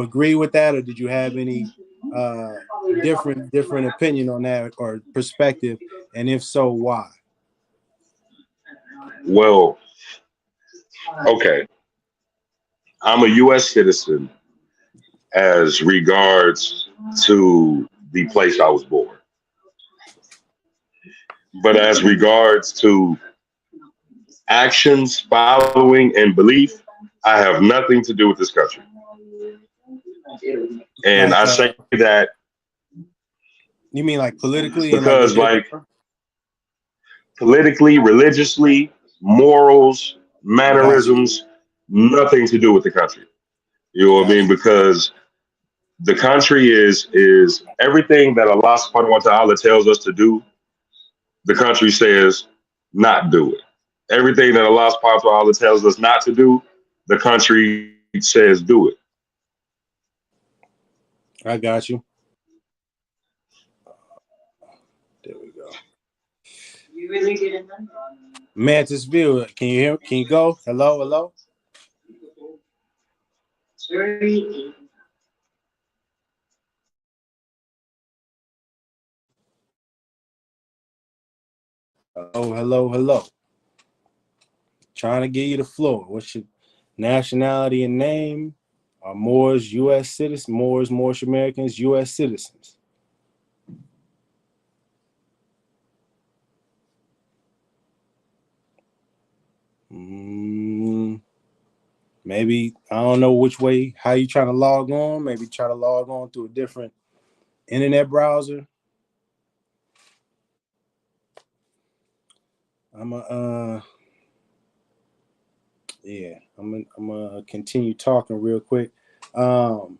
agree with that, or did you have any different opinion on that or perspective, and if so, why? Well, okay. I'm a U.S. citizen as regards to the place I was born. But as regards to actions, following, and belief, I have nothing to do with this country. And Like, I say that you mean like politically because, and like, politically, religiously, morals, mannerisms, nothing to do with the country. You know what I mean? Because the country is everything that Allah subhanahu wa ta'ala tells us to do, the country says not do it. Everything that Allah subhanahu wa ta'ala tells us not to do, the country says do it. I got you. There we go. You really didn't know. Mantis View, can you hear? Can you go? Hello, hello. Oh, hello, hello. Trying to get you the floor. What's your nationality and name? Are Moors U.S. citizens? Moorish Americans U.S. citizens? Maybe, I don't know which way, how you trying to log on. Maybe try to log on through a different internet browser. I'm gonna continue talking real quick. To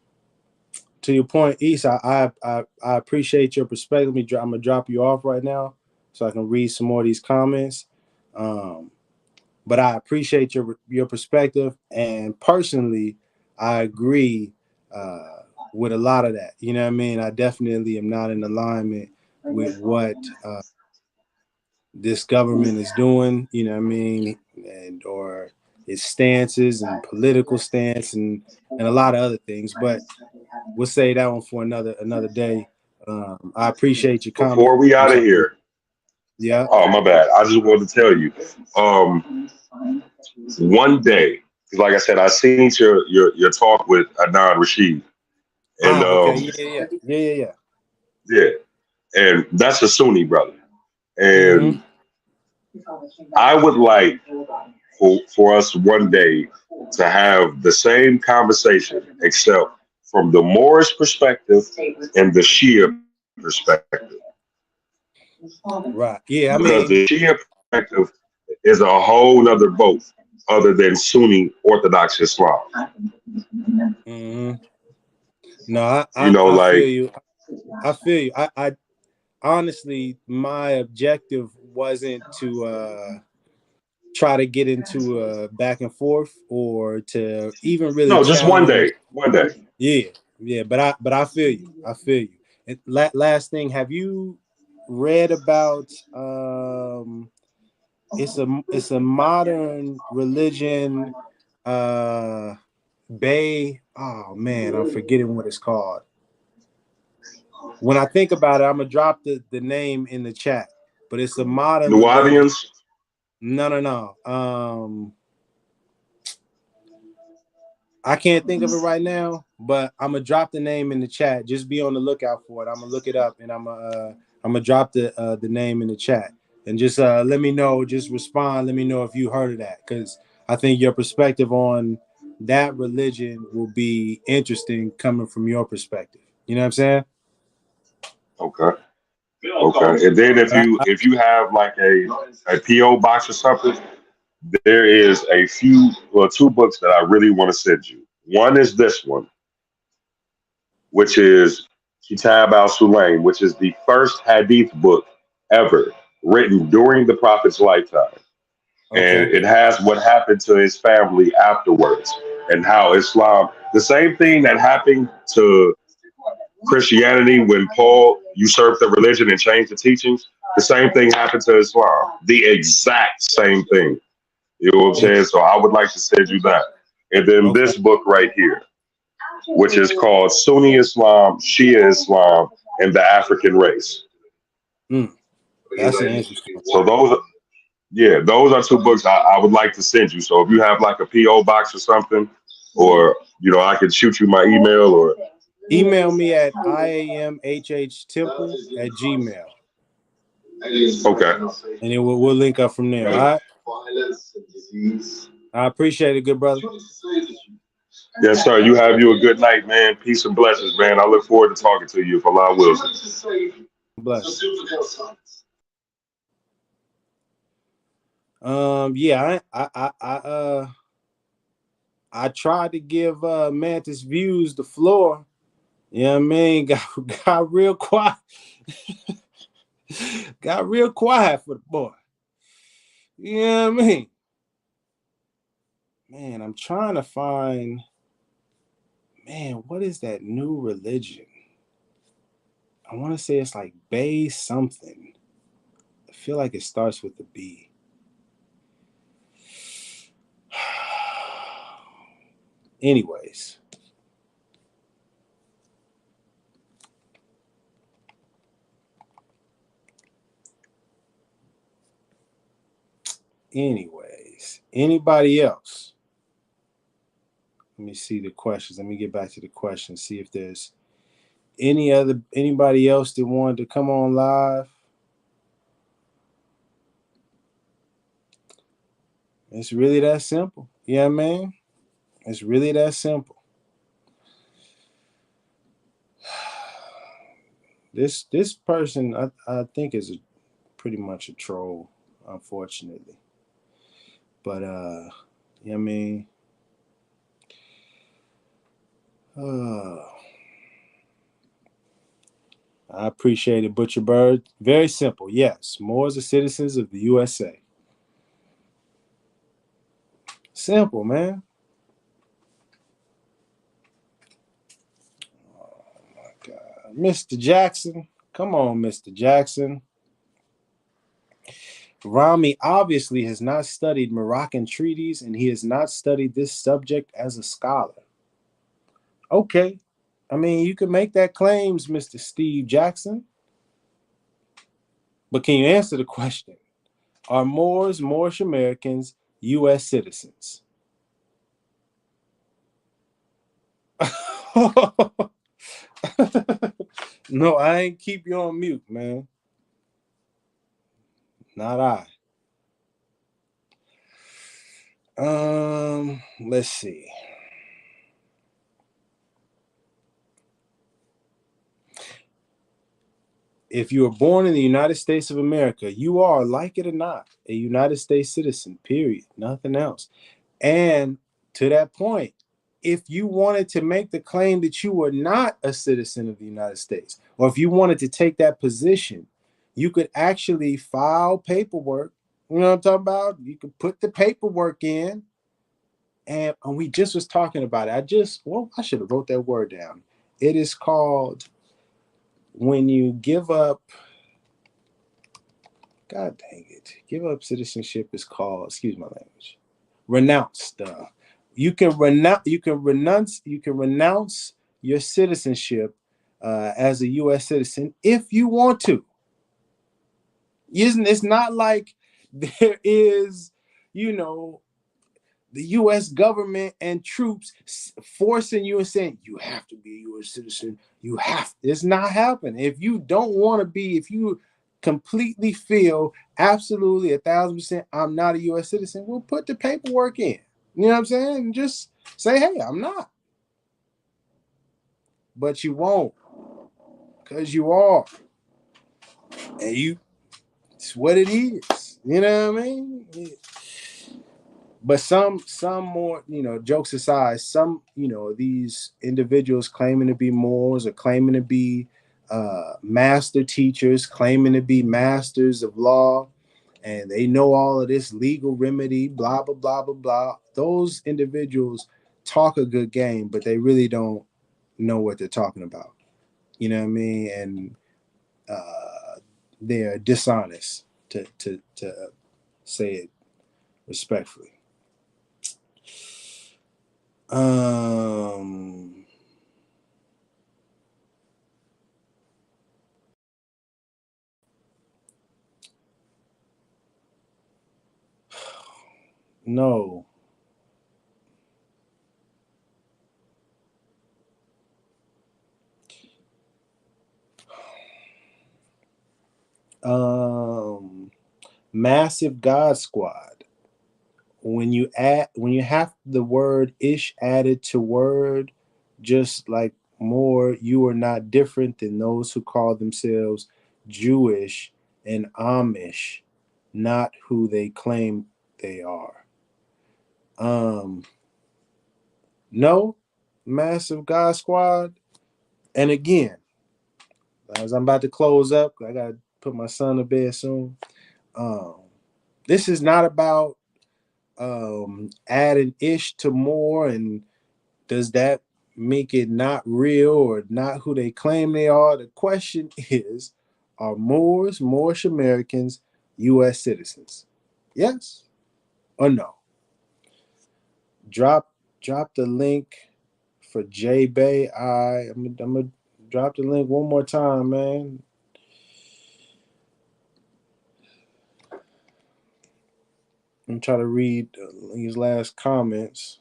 your point, Issa, I appreciate your perspective. I'm gonna drop you off right now so I can read some more of these comments. But I appreciate your perspective, and personally, I agree with a lot of that. You know what I mean? I definitely am not in alignment with what this government is doing. You know what I mean? Or its stances and political stance and a lot of other things. But we'll say that one for another day. I appreciate your comment. Before we out of here, yeah. Oh, my bad. I just wanted to tell you, one day, because like I said, I seen your talk with Adnan Rashid, and okay, yeah, and that's a Sunni brother, and I would like for us one day to have the same conversation, except from the Moorish perspective and the Shia perspective. Right. Yeah. Because the Shia perspective is a whole nother boat other than Sunni Orthodox Islam. No, I feel you. I feel you. I honestly, my objective wasn't to try to get into a back and forth or to even really no, just one day. Yeah. But I feel you. And last thing, have you read about it's a modern religion. Oh man, I'm forgetting what it's called. When I think about it, I'm gonna drop the name in the chat. But it's a modern religion. Nubians. No. I can't think of it right now, but I'm gonna drop the name in the chat. Just be on the lookout for it. I'm gonna look it up, and I'm gonna drop the name in the chat, and just let me know. Just respond. Let me know if you heard of that, because I think your perspective on that religion will be interesting coming from your perspective. You know what I'm saying? Okay. Okay. And then if you have like a PO box or something, there is a few or two books that I really want to send you. One is this one, which is Kitab al-Sulaim, which is the first hadith book ever written during the Prophet's lifetime. And Okay. it has what happened to his family afterwards and how Islam, the same thing that happened to Christianity when Paul usurped the religion and changed the teachings, the same thing happened to Islam. The exact same thing. You know what I'm saying? So I would like to send you that. And then Okay. this book right here, which is called Sunni Islam, Shia Islam, and the African Race. That's an interesting one. So those are two books I would like to send you. So if you have like a PO box or something, or I can shoot you my email or Email me at iamhhtemple@gmail. okay. And then we'll link up from there. All right. I appreciate it, good brother. Yes, sir. You have you a good night, man. Peace and blessings, man. I look forward to talking to you if Allah wills. Bless. Yeah, I tried to give Mantis Views the floor. You know what I mean? Got real quiet. Got real quiet for the boy. You know what I mean? Man, I'm trying to find, what is that new religion? I want to say it's like Bay something. I feel like it starts with the B. Anyways. Anybody else? Let me see the questions. Let me get back to the questions. See if there's anybody else that wanted to come on live. It's really that simple. Yeah, man. It's really that simple. This person, I think, is pretty much a troll, unfortunately. But I mean, I appreciate it, Butcher Bird. Very simple. Yes, Moors are citizens of the USA. Simple, man. Oh my God, Mr. Jackson, come on, Mr. Jackson. Rami obviously has not studied Moroccan treaties, and he has not studied this subject as a scholar. Okay. I mean, you can make that claims, Mr. Steve Jackson. But can you answer the question? Are Moorish Americans US citizens? No, I ain't keep you on mute, man. Not I. Let's see. If you were born in the United States of America, you are, like it or not, a United States citizen, period. Nothing else. And to that point, if you wanted to make the claim that you were not a citizen of the United States, or if you wanted to take that position, you could actually file paperwork. You know what I'm talking about? You could put the paperwork in. And we just was talking about it. I should have wrote that word down. It is called when you give up God dang it. Give up citizenship is called, excuse my language, renounced. You can renounce your citizenship as a U.S. citizen if you want to. It's not like there is, you know, the U.S. government and troops forcing you and saying you have to be a U.S. citizen. You have. It's not happening. If you don't want to be, if you completely feel absolutely 1,000% I'm not a U.S. citizen, we'll put the paperwork in. You know what I'm saying? And just say, hey, I'm not. But you won't, because you are, and you. It's what it is. You know what I mean? But some more, jokes aside, some, these individuals claiming to be Moors or claiming to be master teachers, claiming to be masters of law, and they know all of this legal remedy, blah, blah, blah, blah, blah. Those individuals talk a good game, but they really don't know what they're talking about. You know what I mean? And they're dishonest, to say it respectfully. Um, no. Massive God Squad. When you have the word ish added to word, just like more, you are not different than those who call themselves Jewish and Amish, not who they claim they are. No, Massive God Squad. And again, as I'm about to close up, I gotta put my son to bed soon. Um, this is not about adding ish to more, and does that make it not real or not who they claim they are? The question is, are Moorish Americans US citizens? Yes or no? Drop drop the link for J Bay. I'm gonna drop the link one more time, man. I'm trying to read these last comments.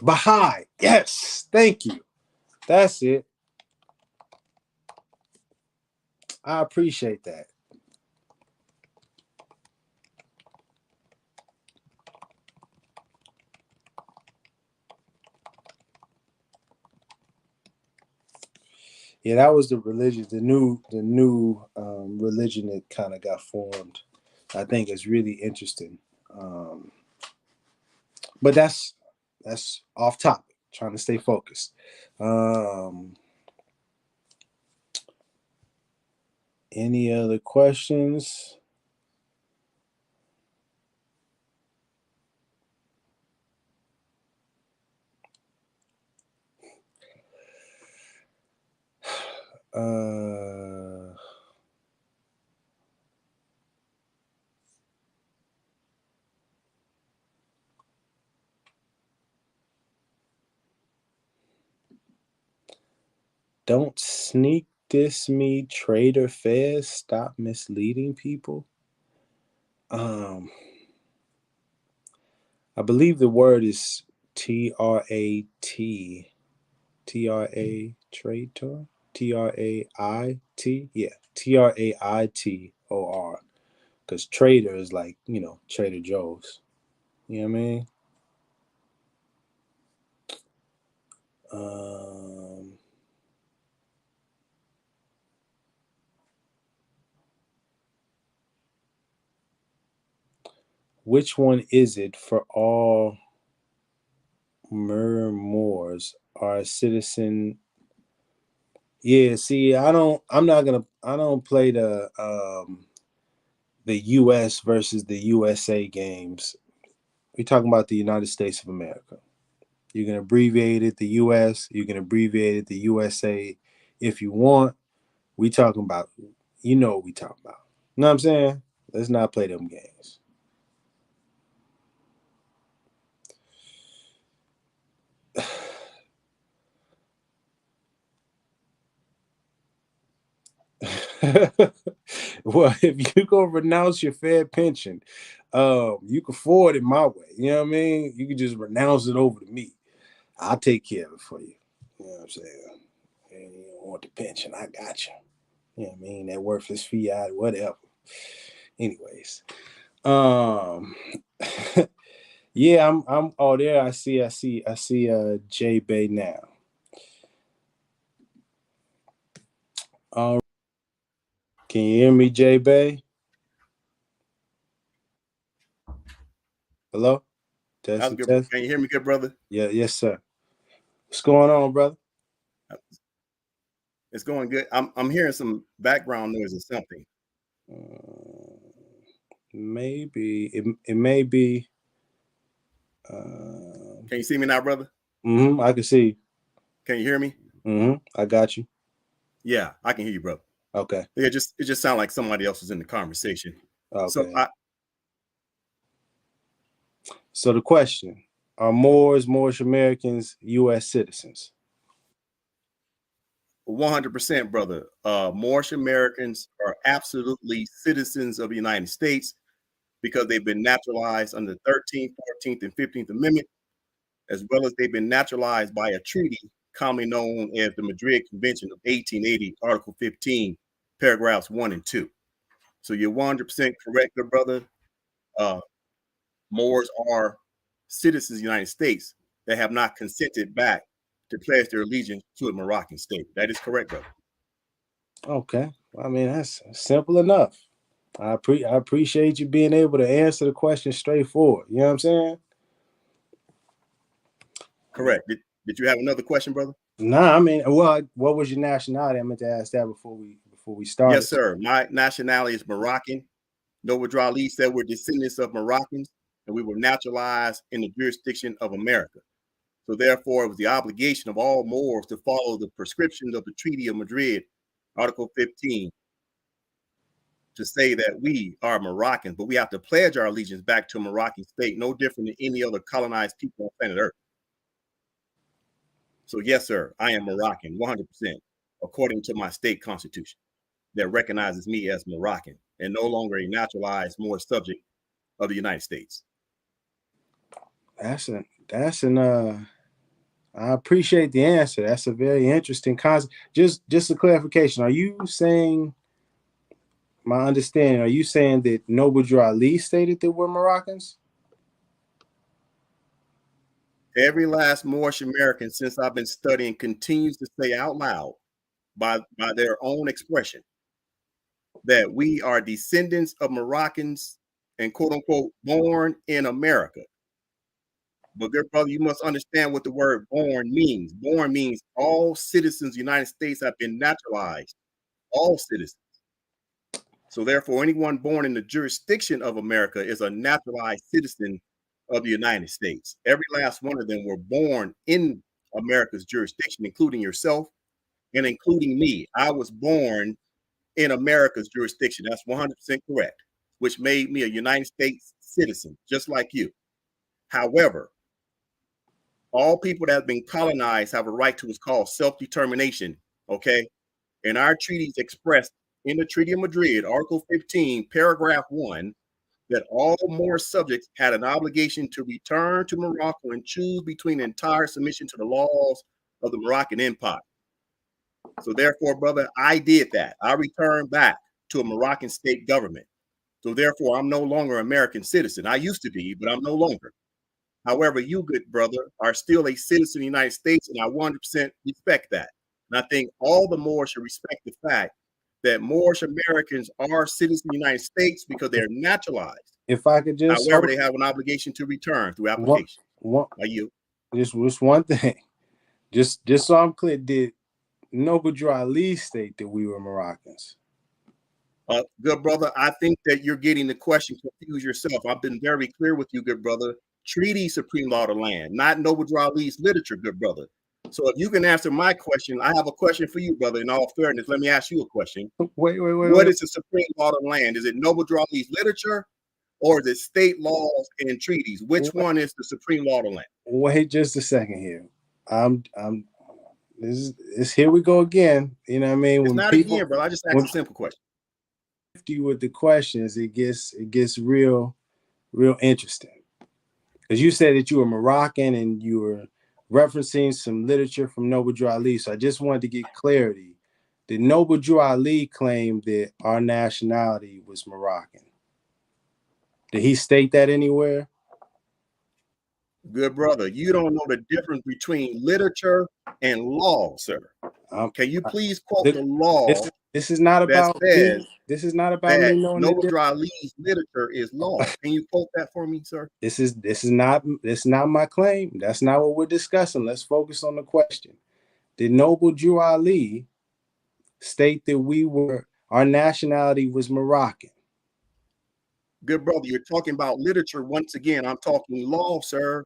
Baha'i, yes, thank you. That's it. I appreciate that. Yeah, that was the religion, the new religion that kind of got formed. I think it's really interesting. Um, but that's off topic. Trying to stay focused. Um, any other questions? Uh, don't sneak this me, Trader Fez. Stop misleading people. Um, I believe the word is TRAT. Traitor? TRAIT? Yeah, TRAITOR. Because trader is like, Trader Joe's. You know what I mean? Um, which one is it for all Moors are a citizen Yeah, see, I don't play the US versus the USA games. We're talking about the United States of America. You can abbreviate it the US, you can abbreviate it the USA if you want. We talking about, you know what we talking about. You know what I'm saying? Let's not play them games. Well, if you go renounce your fair pension, you can forward it my way. You know what I mean? You can just renounce it over to me. I'll take care of it for you. You know what I'm saying? And you don't want the pension, I got you. You know what I mean? That worthless fiat, whatever. Anyways, um, yeah, I'm. Oh, there. I see. J Bay now. Can you hear me, J Bay? Hello. That's Testing, good. test. Can you hear me, good brother? Yeah, yes, sir. What's going on, brother? It's going good. I'm hearing some background noise or something. Maybe it may be. Can you see me now, brother? I can see. Can you hear me? I got you. Yeah, I can hear you, brother. Okay. It just sounded like somebody else was in the conversation. Okay. So the question: are Moorish Americans US citizens? 100%, brother. Moorish Americans are absolutely citizens of the United States because they've been naturalized under the 13th, 14th, and 15th Amendment, as well as they've been naturalized by a treaty commonly known as the Madrid Convention of 1880, Article 15, paragraphs 1 and 2. So you're 100% correct, good brother. Moors are citizens of the United States that have not consented back to pledge their allegiance to a Moroccan state. That is correct, brother. Okay. I mean, that's simple enough. I appreciate you being able to answer the question straightforward. You know what I'm saying? Correct. Did you have another question, brother? Nah, I mean, well, what was your nationality? I meant to ask that before we started. Yes, sir. My nationality is Moroccan. Noble Drew Ali said we're descendants of Moroccans, and we were naturalized in the jurisdiction of America. So therefore, it was the obligation of all Moors to follow the prescriptions of the Treaty of Madrid, Article 15, to say that we are Moroccans, but we have to pledge our allegiance back to a Moroccan state, no different than any other colonized people on planet Earth. So yes, sir, I am Moroccan, 100%, according to my state constitution that recognizes me as Moroccan and no longer a naturalized Moorish subject of the United States. I appreciate the answer. That's a very interesting concept. Just a clarification. Are you saying, my understanding, are you saying that Noble Drew Ali stated that we're Moroccans? Every last Moorish American since I've been studying continues to say out loud by their own expression that we are descendants of Moroccans and quote unquote born in America. But good brother, you must understand what the word born means. Born means all citizens of the United States have been naturalized, all citizens. So therefore, anyone born in the jurisdiction of America is a naturalized citizen of the United States. Every last one of them were born in America's jurisdiction, including yourself and including me. I was born in America's jurisdiction. That's 100% correct, which made me a United States citizen, just like you. However, all people that have been colonized have a right to what's called self-determination, okay? And our treaties expressed in the Treaty of Madrid, Article 15, paragraph 1, that all Moorish subjects had an obligation to return to Morocco and choose between entire submission to the laws of the Moroccan Empire. So therefore, brother, I did that. I returned back to a Moroccan state government. So therefore, I'm no longer an American citizen. I used to be, but I'm no longer. However, you, good brother, are still a citizen of the United States, and I 100% respect that. And I think all the Moors should respect the fact that Moorish Americans are citizens of the United States because they're naturalized. If I could just, however, they have an obligation to return through application. One, Are you? just one thing, just so I'm clear. Noble Drew Ali state that we were Moroccans? Good brother, I think that you're getting the question confused yourself. I've been very clear with you, good brother. Treaty supreme law of the land, not Noble Drew Ali's literature, good brother. So if you can answer my question, I have a question for you, brother. In all fairness, let me ask you a question. Wait. What is the supreme law of the land? Is it Noble Drew Ali's literature, or is it state laws and treaties? Which one is the supreme law of the land? Wait just a second here. This is here we go again. You know what I mean? It's When not people, again, brother. I just asked a simple question. you with the questions, it gets real interesting. Because you said that you were Moroccan and you were referencing some literature from Noble Drew Ali. So I just wanted to get clarity. Did Noble Drew Ali claim that our nationality was Moroccan? Did he state that anywhere? Good brother, you don't know the difference between literature and law, sir. Can you please quote the law? This is not about says me. This is not about that me knowing Noble the Drew Ali's literature is law. Can you quote that for me, sir? This is not my claim. That's not what we're discussing. Let's focus on the question. Did Noble Drew Ali state that our nationality was Moroccan? Good brother, you're talking about literature once again. I'm talking law, sir.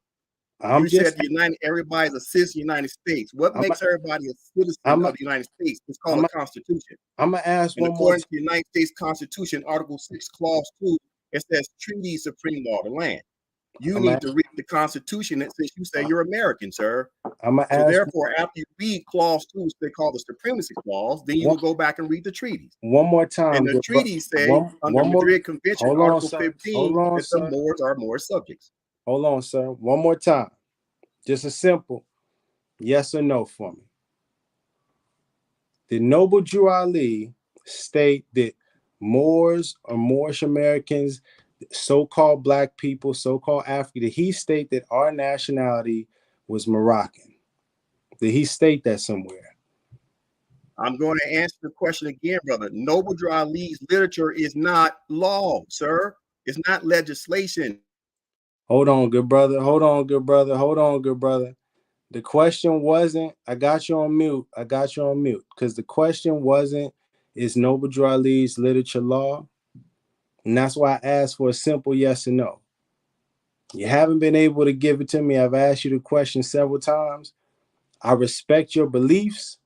You said everybody's a citizen of the United States. What makes everybody a citizen of the United States? It's called a constitution. I'm gonna ask and one more. According to the United States Constitution, Article 6, Clause 2, it says treaty supreme law of the land. You need to read the Constitution that says you say you're American, sir. So therefore, after you read Clause 2, which they call the Supremacy Clause, then you will go back and read the treaties. One more time. And the treaties say under Madrid Convention, Article 15, that the Moors are Moorish subjects. Hold on, sir. One more time. Just a simple yes or no for me. Did Noble Drew Ali state that Moors or Moorish Americans, so-called black people, so-called African, did he state that our nationality was Moroccan? Did he state that somewhere? I'm going to answer the question again, brother. Noble Drew Ali's literature is not law, sir. It's not legislation. Hold on, good brother. Hold on, good brother. Hold on, good brother. The question wasn't, I got you on mute. I got you on mute. Because the question wasn't, is Noble Drew Ali's literature law? And that's why I asked for a simple yes or no. You haven't been able to give it to me. I've asked you the question several times. I respect your beliefs,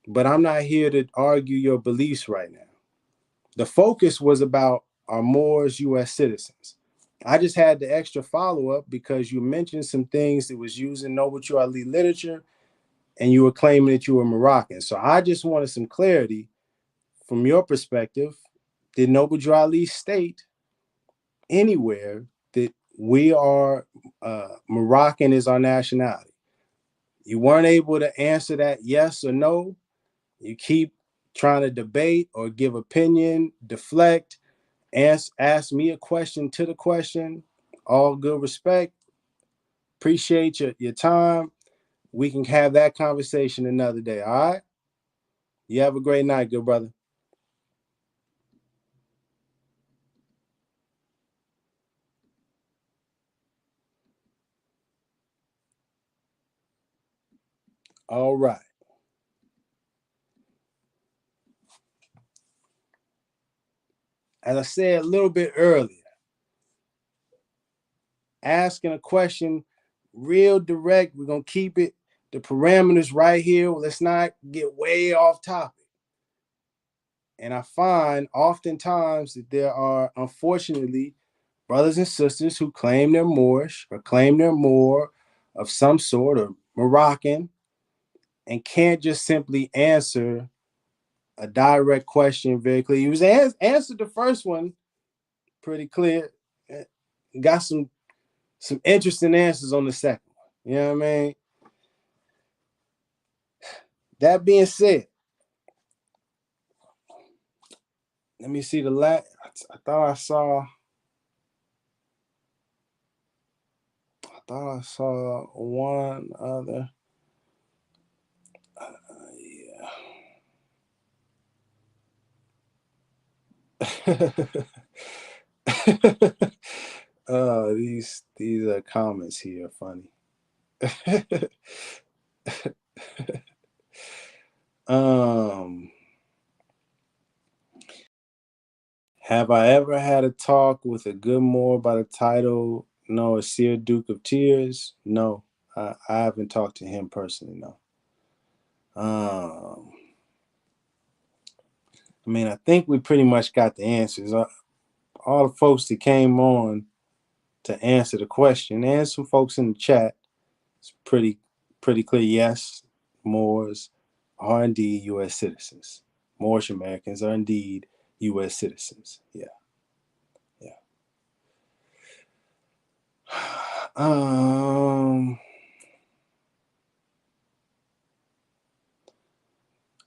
but I'm not here to argue your beliefs right now. The focus was about our Moors US citizens. I just had the extra follow-up because you mentioned some things that was used in Noble Drew Ali literature and you were claiming that you were Moroccan. So I just wanted some clarity from your perspective. Did Noble Drew Ali state anywhere that we are Moroccan is our nationality? You weren't able to answer that yes or no. You keep trying to debate or give opinion, deflect, ask me a question to the question. All good respect. Appreciate your time. We can have that conversation another day. All right? You have a great night, good brother. All right. As I said a little bit earlier, asking a question real direct. We're going to keep it, the parameters right here. Let's not get way off topic. And I find oftentimes that there are, unfortunately, brothers and sisters who claim they're Moorish or claim they're Moor of some sort or Moroccan and can't just simply answer a direct question very clear. He was answered the first one pretty clear. Got some interesting answers on the second one. You know what I mean? That being said, let me see the last. I thought I saw one other. Oh, these comments here are funny. Have I ever had a talk with a good Moor by the title, no, a Seer Duke of Tears? No, I haven't talked to him personally, no. I mean, I think we pretty much got the answers. All the folks that came on to answer the question, and some folks in the chat, it's pretty clear. Yes, Moors are indeed U.S. citizens. Moorish Americans are indeed U.S. citizens. Yeah.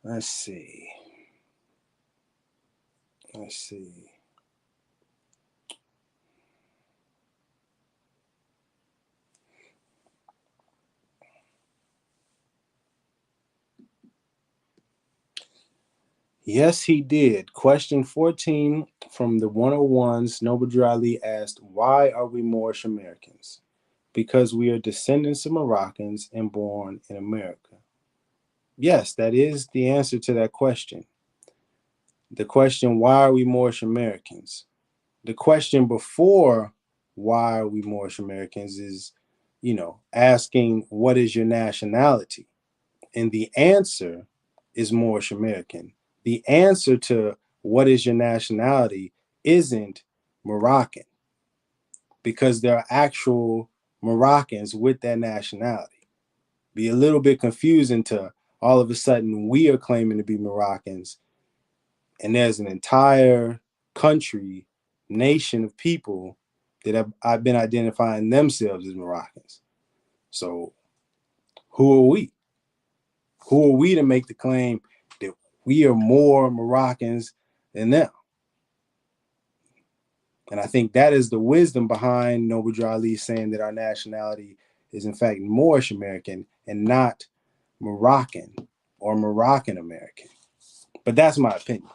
Let's see. Yes, he did. Question 14 from the 101s, Noble Ali asked, why are we Moorish Americans? Because we are descendants of Moroccans and born in America. Yes, that is the answer to that question. The question, why are we Moorish Americans? The question before why are we Moorish Americans is, asking what is your nationality? And the answer is Moorish American. The answer to what is your nationality isn't Moroccan, because there are actual Moroccans with that nationality. Be a little bit confusing to all of a sudden we are claiming to be Moroccans, and there's an entire country, nation of people that have been identifying themselves as Moroccans. So who are we? Who are we to make the claim that we are more Moroccans than them? And I think that is the wisdom behind Noble Ali saying that our nationality is in fact Moorish American and not Moroccan or Moroccan American. But that's my opinion.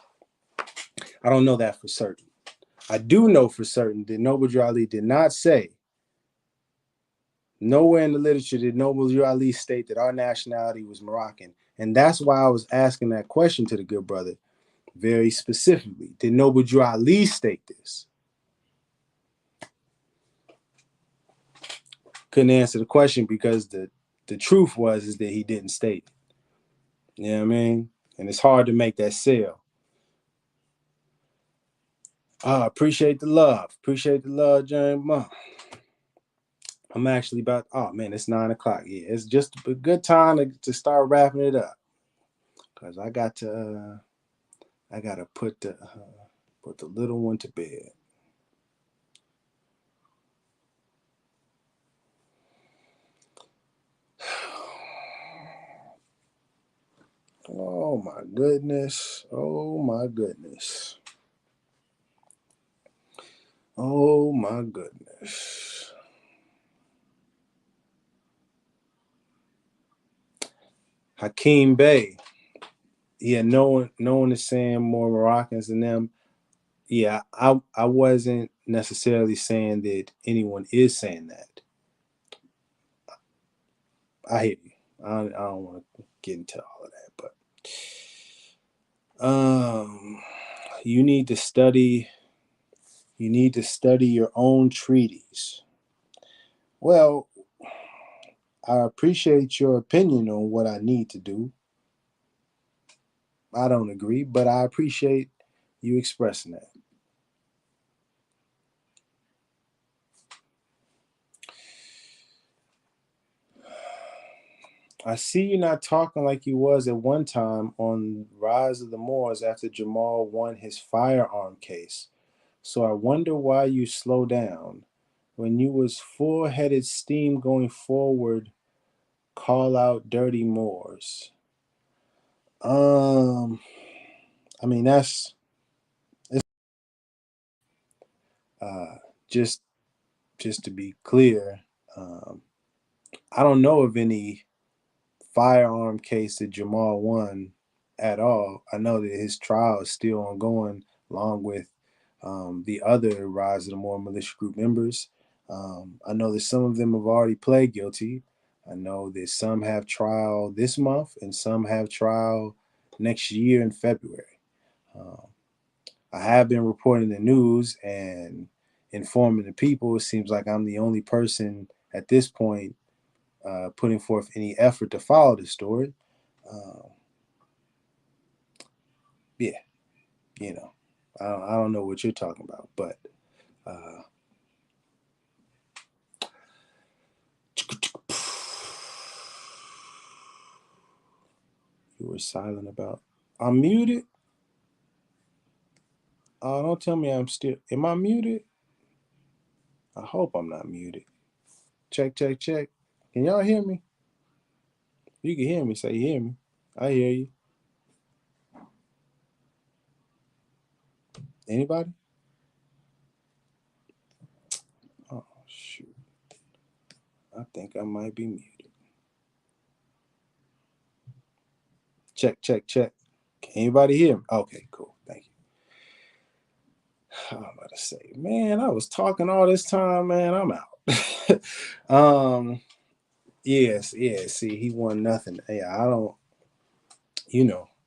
I don't know that for certain. I do know for certain that Noble Ali did not say, nowhere in the literature did Noble Ali state that our nationality was Moroccan. And that's why I was asking that question to the good brother very specifically. Did Noble Ali state this? Couldn't answer the question because the truth is that he didn't state it. You know what I mean? And it's hard to make that sale. Appreciate the love. Appreciate the love, James. I'm actually about, oh man, it's 9 o'clock. Yeah, it's just a good time to start wrapping it up. Because I got to put the little one to bed. Oh my goodness. Oh my goodness. Oh my goodness. Hakeem Bey. Yeah, no one is saying more Moroccans than them. Yeah, I wasn't necessarily saying that anyone is saying that. I hear you. I don't want to get into all of that, but you need to study your own treaties. Well, I appreciate your opinion on what I need to do. I don't agree, but I appreciate you expressing that. I see you not talking like you was at one time on Rise of the Moors after Jamal won his firearm case. So I wonder why you slow down. When you was full-headed steam going forward, call out dirty Moors. I mean it's just to be clear, I don't know of any firearm case that Jamal won at all. I know that his trial is still ongoing, along with the other Rise of the Moor militia group members. I know that some of them have already pled guilty. I know that some have trial this month and some have trial next year in February. I have been reporting the news and informing the people. It seems like I'm the only person at this point putting forth any effort to follow the story. Yeah, you know, I don't know what you're talking about, but you were silent about. I'm muted. Don't tell me I'm still. Am I muted? I hope I'm not muted. Check, check, check. Can y'all hear me? You can hear me. Say you hear me. I hear you. Anybody? Oh shoot. I think I might be muted. Check, check, check. Can anybody hear me? Okay, cool. Thank you. I'm about to say, man, I was talking all this time, man. I'm out. Yes, yeah. See, he won nothing. Yeah, I don't.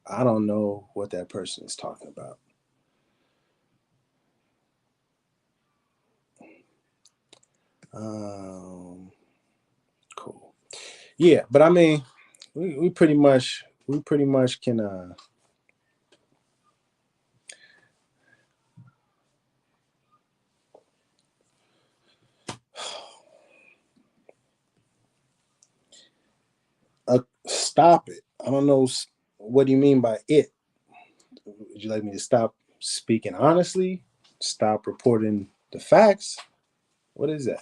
I don't know what that person is talking about. Cool. Yeah, but I mean, we pretty much can stop it. I don't know what do you mean by it. Would you like me to stop speaking honestly? Stop reporting the facts? What is that?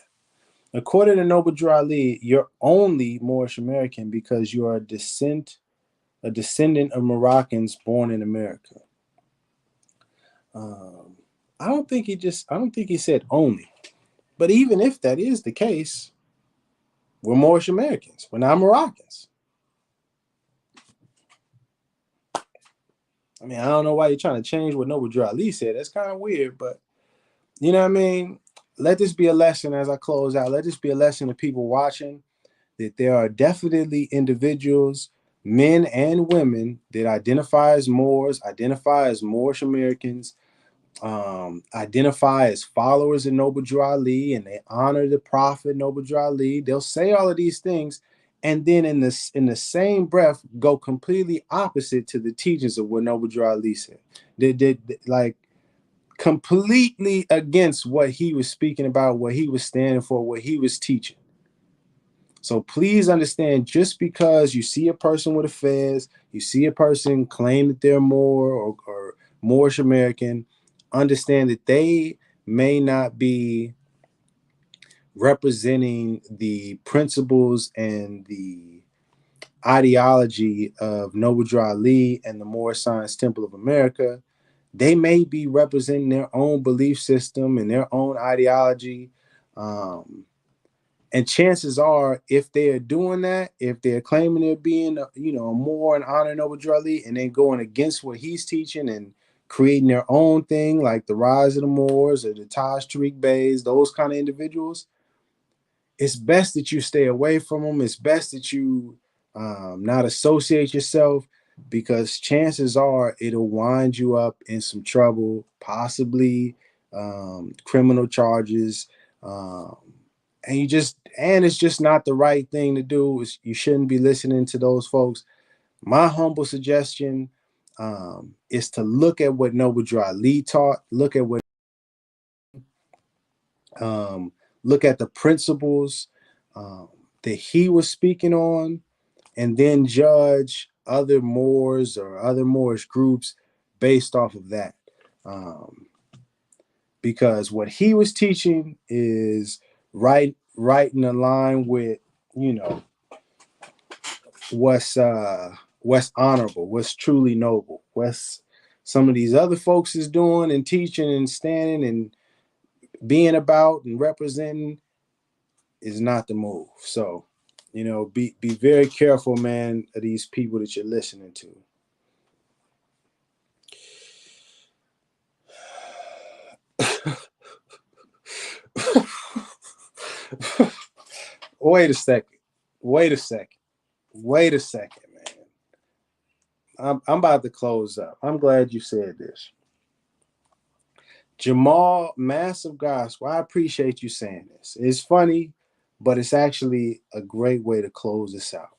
According to Noble Drew Ali, you're only Moorish American because you are a descendant of Moroccans born in America. I don't think he said only. But even if that is the case, we're Moorish Americans. We're not Moroccans. I mean, I don't know why you're trying to change what Noble Drew Ali said. That's kind of weird, but you know what I mean? Let this be a lesson as I close out. Let this be a lesson to people watching that there are definitely individuals, men and women, that identify as Moors, identify as Moorish Americans, identify as followers of Noble Drew Ali, and they honor the prophet Noble Drew Ali. They'll say all of these things, and then in the same breath go completely opposite to the teachings of what Noble Drew Ali said. They like completely against what he was speaking about, what he was standing for, what he was teaching. So please understand, just because you see a person with a fez, you see a person claim that they're Moor or Moorish American, understand that they may not be representing the principles and the ideology of Noble Drew Ali and the Moorish Science Temple of America. They may be representing their own belief system and their own ideology. And chances are, if they are doing that, if they're claiming they're being, more and honor Noble Drew Ali, and then going against what he's teaching and creating their own thing, like the Rise of the Moors or the Taj Tariq Beys, those kind of individuals, it's best that you stay away from them. It's best that you not associate yourself, because chances are it'll wind you up in some trouble, possibly criminal charges. And it's just not the right thing to do. You shouldn't be listening to those folks. My humble suggestion is to look at what Noble Drew Ali taught, look at the principles that he was speaking on, and then judge other Moors or other Moorish groups based off of that. Because what he was teaching is right in the line with, what's honorable, what's truly noble, what's some of these other folks is doing and teaching and standing and being about and representing is not the move. So, be very careful, man, of these people that you're listening to. Wait a second, man. I'm about to close up. I'm glad you said this. Jamal, massive gospel. I appreciate you saying this. It's funny, but it's actually a great way to close this out.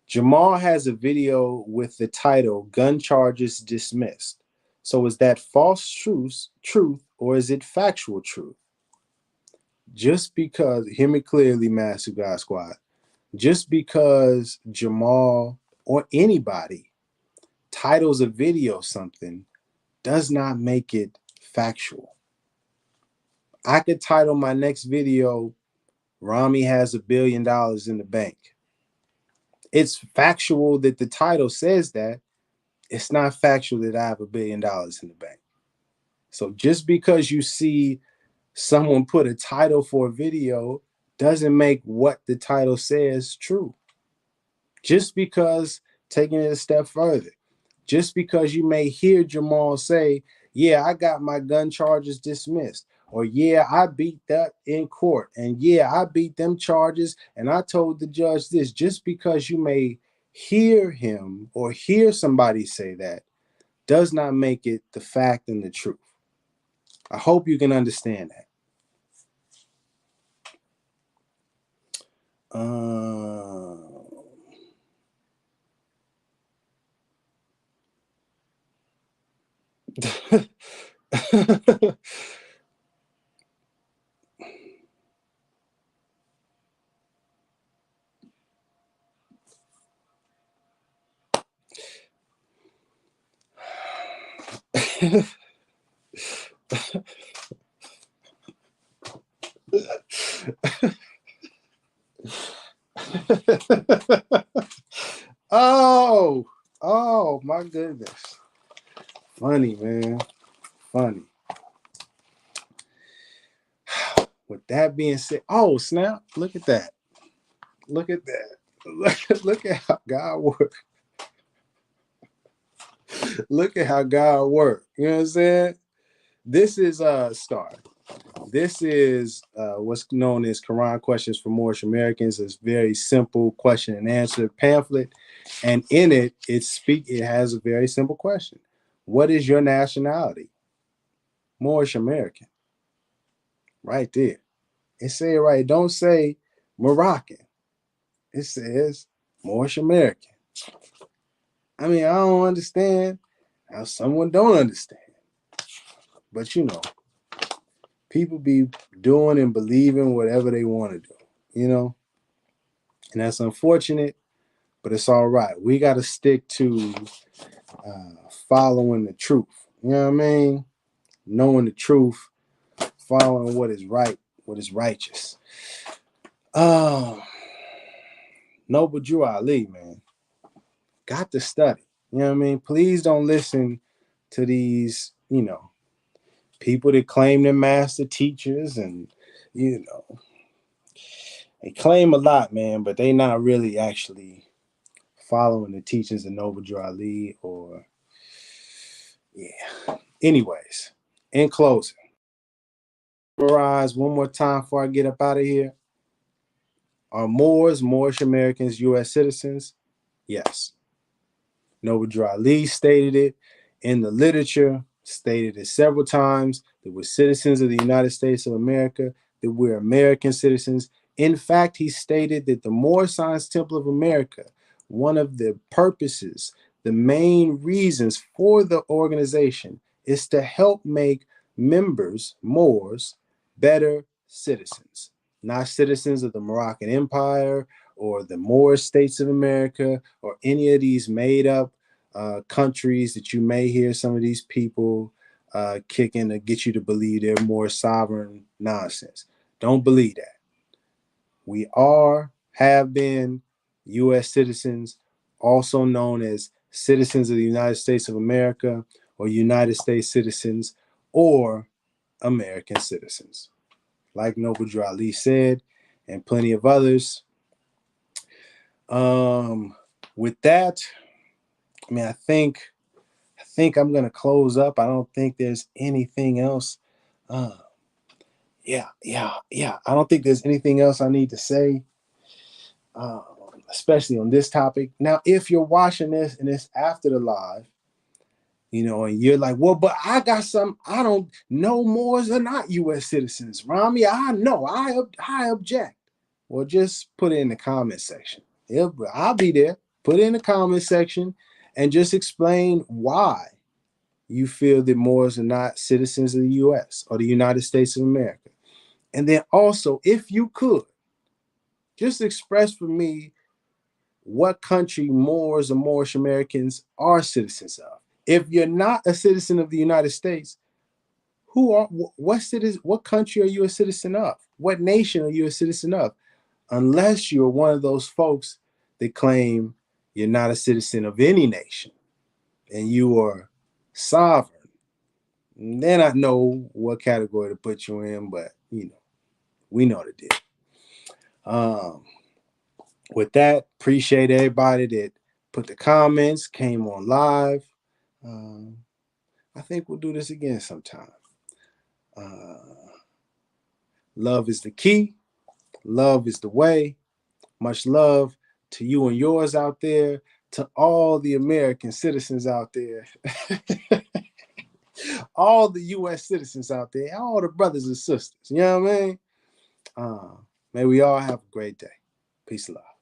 Jamal has a video with the title "Gun Charges Dismissed." So is that false truth, or is it factual truth? Just because, hear me clearly, Massive God Squad, just because Jamal or anybody titles a video something does not make it factual. I could title my next video, Rami has $1 billion in the bank. It's factual that the title says that. It's not factual that I have $1 billion in the bank. So just because you see someone put a title for a video doesn't make what the title says true. Just because, taking it a step further, just because you may hear Jamal say, yeah, I got my gun charges dismissed, or yeah, I beat that in court, and yeah, I beat them charges, and I told the judge this, just because you may hear him or hear somebody say that does not make it the fact and the truth. I hope you can understand that. oh my goodness. Funny, man. Funny. With that being said, oh snap, look at that. Look at that. Look at how God works. Look at how God works. You know what I'm saying? This is Star. This is what's known as Quran Questions for Moorish Americans. It's very simple question and answer pamphlet. And in it, it has a very simple question. What is your nationality? Moorish American. Right there. It say it right. Don't say Moroccan. It says Moorish American. I mean, I don't understand how someone don't understand. But you know, people be doing and believing whatever they want to do, you know? And that's unfortunate, but it's all right. We got to stick to following the truth. You know what I mean? Knowing the truth, following what is right, what is righteous. Noble Drew Ali, man. Got to study. You know what I mean? Please don't listen to these, you know, people that claim they're master teachers and, you know, they claim a lot, man, but they not really actually following the teachings of Noble Drew Ali or, yeah. Anyways, in closing, summarize one more time before I get up out of here. Are Moors, Moorish Americans US citizens? Yes. Noble Drew Ali stated it in the literature, stated it several times, that we're citizens of the United States of America, that we're American citizens. In fact, he stated that the Moorish Science Temple of America, one of the purposes, the main reasons for the organization is to help make members, Moors, better citizens, not citizens of the Moroccan Empire or the Moorish States of America or any of these made up countries that you may hear some of these people kicking to get you to believe they're more sovereign nonsense. Don't believe that. We have been U.S. citizens, also known as citizens of the United States of America or United States citizens or American citizens. Like Noble Drew Ali said, and plenty of others. With that, I mean, I think I'm gonna close up. I don't think there's anything else. Yeah. I don't think there's anything else I need to say. Let's especially on this topic. Now, if you're watching this and it's after the live, you know, and you're like, well, but I got some, I don't know, Moors are not U.S. citizens. Rami, I know, I object. Well, just put it in the comment section. I'll be there. Put it in the comment section and just explain why you feel that Moors are not citizens of the U.S. or the United States of America. And then also, if you could, just express for me what country Moors or Moorish Americans are citizens of. If you're not a citizen of the United States, what country are you a citizen of? What nation are you a citizen of? Unless you're one of those folks that claim you're not a citizen of any nation and you are sovereign, then I know what category to put you in, but you know, we know the deal. With that, appreciate everybody that put the comments, came on live. I think we'll do this again sometime. Love is the key. Love is the way. Much love to you and yours out there, to all the American citizens out there, all the U.S. citizens out there, all the brothers and sisters. You know what I mean? May we all have a great day. Peace and love.